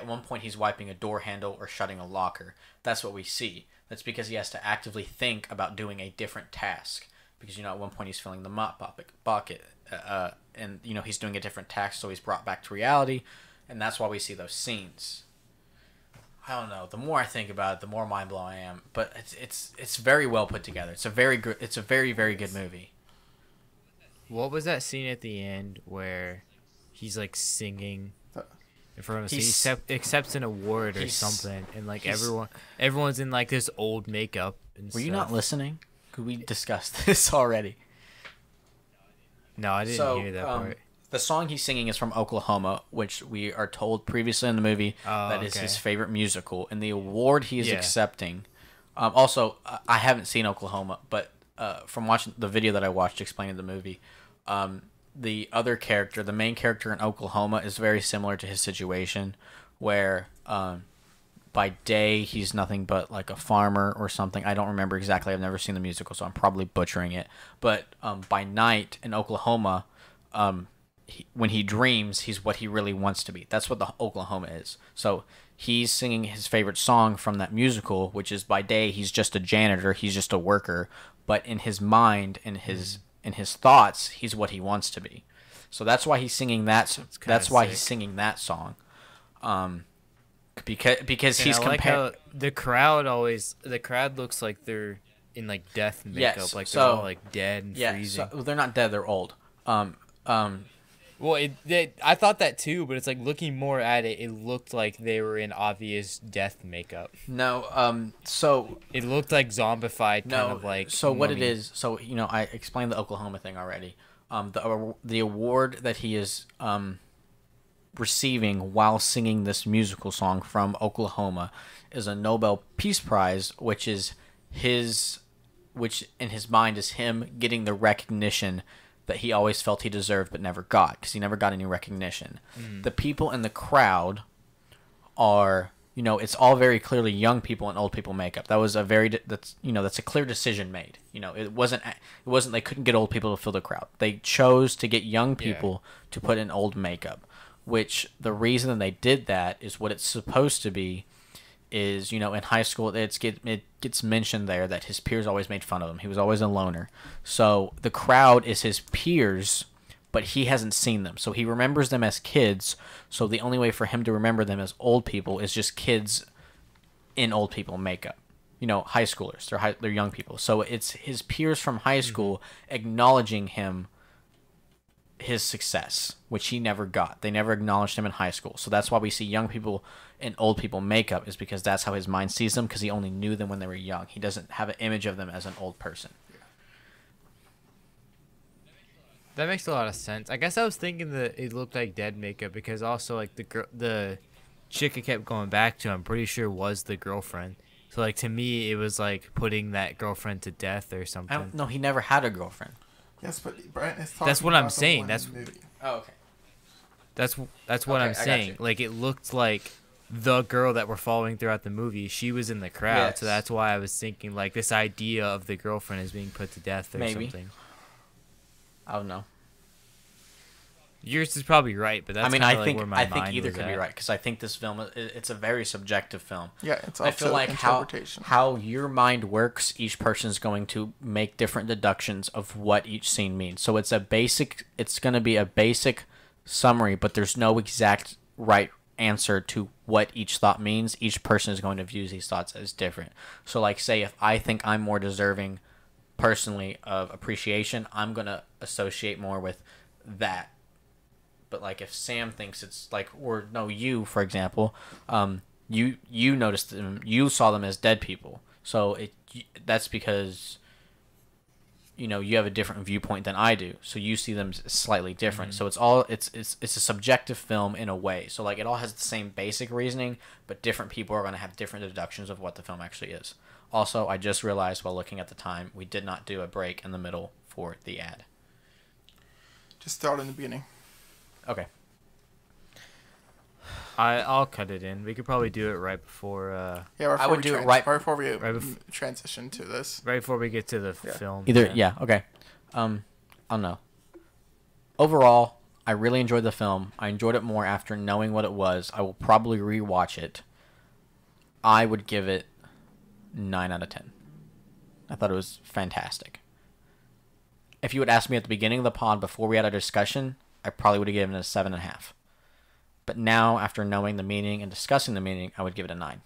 one point he's wiping a door handle or shutting a locker. That's what we see. That's because he has to actively think about doing a different task. Because at one point he's filling the mop bucket, and he's doing a different task, so he's brought back to reality, and that's why we see those scenes. I don't know. The more I think about it, the more mind blown I am. But it's very well put together. It's a very very good movie. What was that scene at the end where he's like singing in front of us? He accepts an award or something, and like everyone's in like this old makeup. And Were you stuff. not listening? Could we discuss this already? No, I didn't hear that part. The song he's singing is from Oklahoma, which we are told previously in the movie that is okay. his favorite musical, and the award he is accepting. Also, I haven't seen Oklahoma, but from watching the video that I watched explaining the movie, the other character, the main character in Oklahoma, is very similar to his situation, where by day he's nothing but like a farmer or something. I don't remember exactly. I've never seen the musical, so I'm probably butchering it. But by night in Oklahoma, when he dreams, he's what he really wants to be. That's what the Oklahoma is. So he's singing his favorite song from that musical, which is by day he's just a janitor, he's just a worker, but in his mind, in his thoughts, he's what he wants to be. So that's why he's singing that. That's why he's singing that song. Because he's comparing. The crowd looks like they're in like death makeup, Yes, like they're all like dead and Yeah, freezing. so they're not dead. They're old. Well, I thought that too, but it's like looking more at it, it looked like they were in obvious death makeup. No. So It looked like zombified, kind no. of like. So what it mummy. is? So I explained the Oklahoma thing already. The award that he is receiving while singing this musical song from Oklahoma is a Nobel Peace Prize, which in his mind is him getting the recognition that he always felt he deserved but never got, because he never got any recognition. The people in the crowd are, it's all very clearly young people and old people makeup. That was that's a clear decision made. It wasn't they couldn't get old people to fill the crowd. They chose to get young people to put in old makeup, which the reason they did that is what it's supposed to be is, in high school, it gets mentioned there that his peers always made fun of him. He was always a loner. So the crowd is his peers, but he hasn't seen them. So he remembers them as kids. So the only way for him to remember them as old people is just kids in old people makeup. High schoolers. They're young people. So it's his peers from high school acknowledging his success, which he never got. They never acknowledged him in high school. So that's why we see young people in old people makeup, is because that's how his mind sees them, because he only knew them when they were young. He doesn't have an image of them as an old person. That makes a lot of sense. I guess I was thinking that it looked like dead makeup because also like the chick it kept going back to, I'm pretty sure was the girlfriend. So like to me, it was like putting that girlfriend to death or something. No, he never had a girlfriend. Yes, but Brent is talking That's what about I'm the saying. one That's movie. Oh, okay. That's what Okay, I I'm got saying. you. Like it looked like the girl that we're following throughout the movie, she was in the crowd. Yes. So that's why I was thinking like this idea of the girlfriend is being put to death or Maybe. something. I don't know. Yours is probably right, but that's I like think where my mind either was could be at. right, because I think this film it's a very subjective film. Yeah, it's I up feel to like interpretation. how your mind works, each person's going to make different deductions of what each scene means. So it's going to be a basic summary, but there's no exact right answer to what each thought means. Each person is going to view these thoughts as different. So like say if I think I'm more deserving personally of appreciation, I'm going to associate more with that. But like if Sam thinks it's like, or no, you for example, you noticed them, you saw them as dead people. So that's because you have a different viewpoint than I do, so you see them slightly different. So it's a subjective film in a way. So like it all has the same basic reasoning, but different people are going to have different deductions of what the film actually is. Also, I just realized while looking at the time, we did not do a break in the middle for the ad. Just throw it in the beginning. Okay. I'll cut it in. We could probably do it right before Yeah, right I would do it right before we right transition to this. right before we get to the film. Okay. I don't know. Overall, I really enjoyed the film. I enjoyed it more after knowing what it was. I will probably rewatch it. I would give it 9 out of 10. I thought it was fantastic. If you had asked me at the beginning of the pod before we had our discussion, I probably would have given it a 7.5. But now, after knowing the meaning and discussing the meaning, I would give it a 9.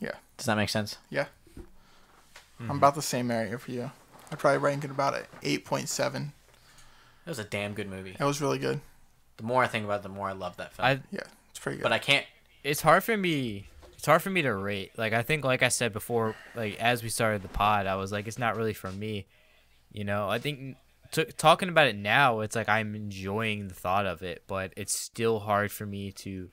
Yeah. Does that make sense? Yeah. I'm about the same area for you. I'd probably rank it about an 8.7. It was a damn good movie. It was really good. The more I think about it, the more I love that film. Yeah, it's pretty good. But I can't... It's hard for me to rate. Like I think, like I said before, like as we started the pod, I was like, it's not really for me. I think talking about it now, it's like I'm enjoying the thought of it, but it's still hard for me to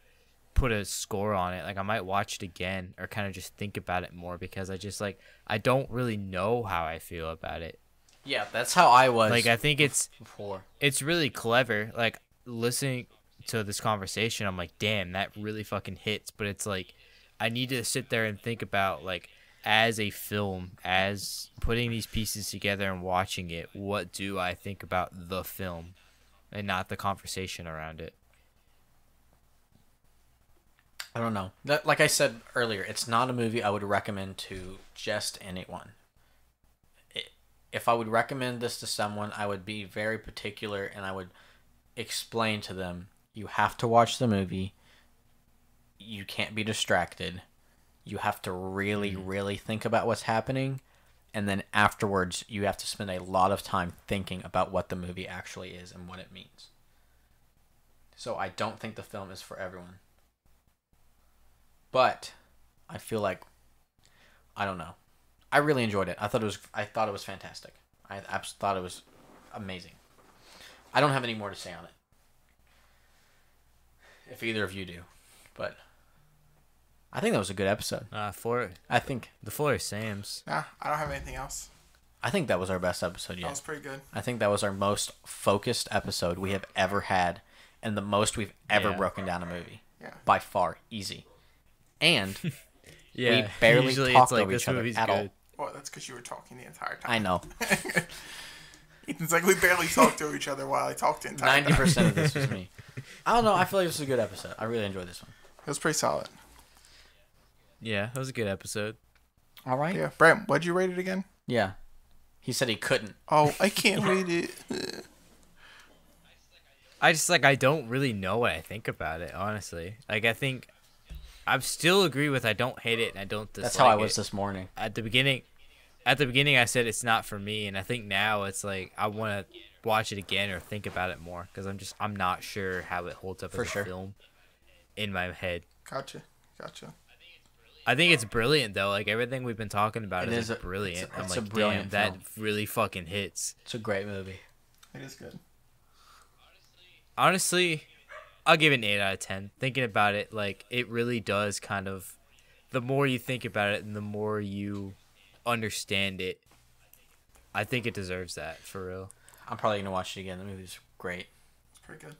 put a score on it. Like I might watch it again or kind of just think about it more because I don't really know how I feel about it. Yeah, that's how I was. Like I think before. It's really clever. Like listening to this conversation, I'm like, damn, that really fucking hits. But it's like I need to sit there and think about like as a film, as putting these pieces together and watching it, what do I think about the film and not the conversation around it? I don't know. Like I said earlier, it's not a movie I would recommend to just anyone. If I would recommend this to someone, I would be very particular and I would explain to them, you have to watch the movie. You can't be distracted. You have to really, really think about what's happening. And then afterwards, you have to spend a lot of time thinking about what the movie actually is and what it means. So I don't think the film is for everyone. But I feel like, I don't know. I really enjoyed it. I thought it was fantastic. I absolutely thought it was amazing. I don't have any more to say on it. If either of you do. But I think that was a good episode. I think The floor is Sam's. Nah, I don't have anything else. I think that was our best episode That yet. was pretty good. I think that was our most focused episode we have ever had, and the most we've ever broken down a movie. Yeah. By far, easy. And Yeah, we barely usually talked it's like, over this each other movie's at all. good. Well, that's because you were talking the entire time. I know. Ethan's like, we barely talked to each other while I talked the entire time. 90% of this was me. I don't know. I feel like this was a good episode. I really enjoyed this one. It was pretty solid. Yeah, it was a good episode. All right. Yeah. Brent, what'd you rate it again? Yeah. He said he couldn't. Oh, I can't rate it. I don't really know what I think about it, honestly. Like I think I still agree with I don't hate it and I don't dislike it. That's how I was this morning. At the beginning I said it's not for me, and I think now it's like I want to watch it again or think about it more because I'm not sure how it holds up For as sure. a film in my head. Gotcha. I think it's brilliant though. Like everything we've been talking about It is is brilliant. it's I'm a like, brilliant damn, film. that really fucking hits. It's a great movie. It is good. Honestly, I'll give it an 8 out of 10. Thinking about it, like it really does kind of. The more you think about it, and the more you understand it, I think it deserves that for real. I'm probably going to watch it again. The movie's great. It's pretty good.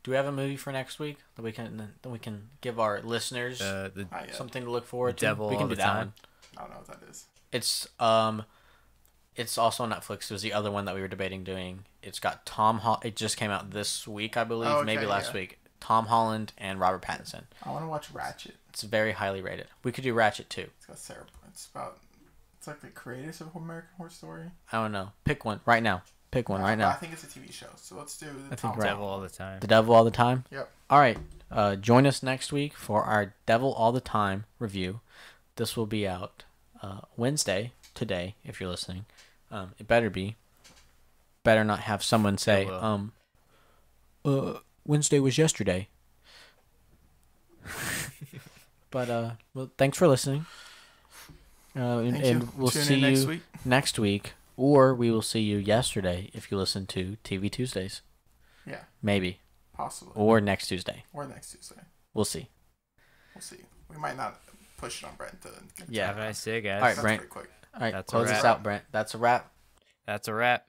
Do we have a movie for next week that we can give our listeners Not yet. something to look forward to? Devil We can All do the that Time. one. I don't know what that is. It's also on Netflix. It was the other one that we were debating doing. It's got it just came out this week, I believe, Oh, okay, maybe last yeah. week. Tom Holland and Robert Pattinson. I want to watch Ratchet. It's very highly rated. We could do Ratchet too. It's got Sarah. It's like the creators of American Horror Story. I don't know. Pick one right now. Pick one right I now. think it's a TV show. So let's do I the think top right. Devil all the time. The Devil All the Time? Yep. All right. Join us next week for our Devil All the Time review. This will be out Wednesday, today, if you're listening. It better be. Better not have someone say, Wednesday was yesterday. But, well, thanks for listening. Thank and you. we'll Tune see in next you week. next week, or we will see you yesterday if you listen to TV Tuesdays. Yeah, Maybe. possibly. Or next Tuesday. Or next Tuesday. We'll see. We'll see. We might not push it on Brent to. Yeah. Have a nice day, guys. All right, That's Brent. pretty quick. All right, That's a close us wrap. out, Brent. That's a wrap. That's a wrap.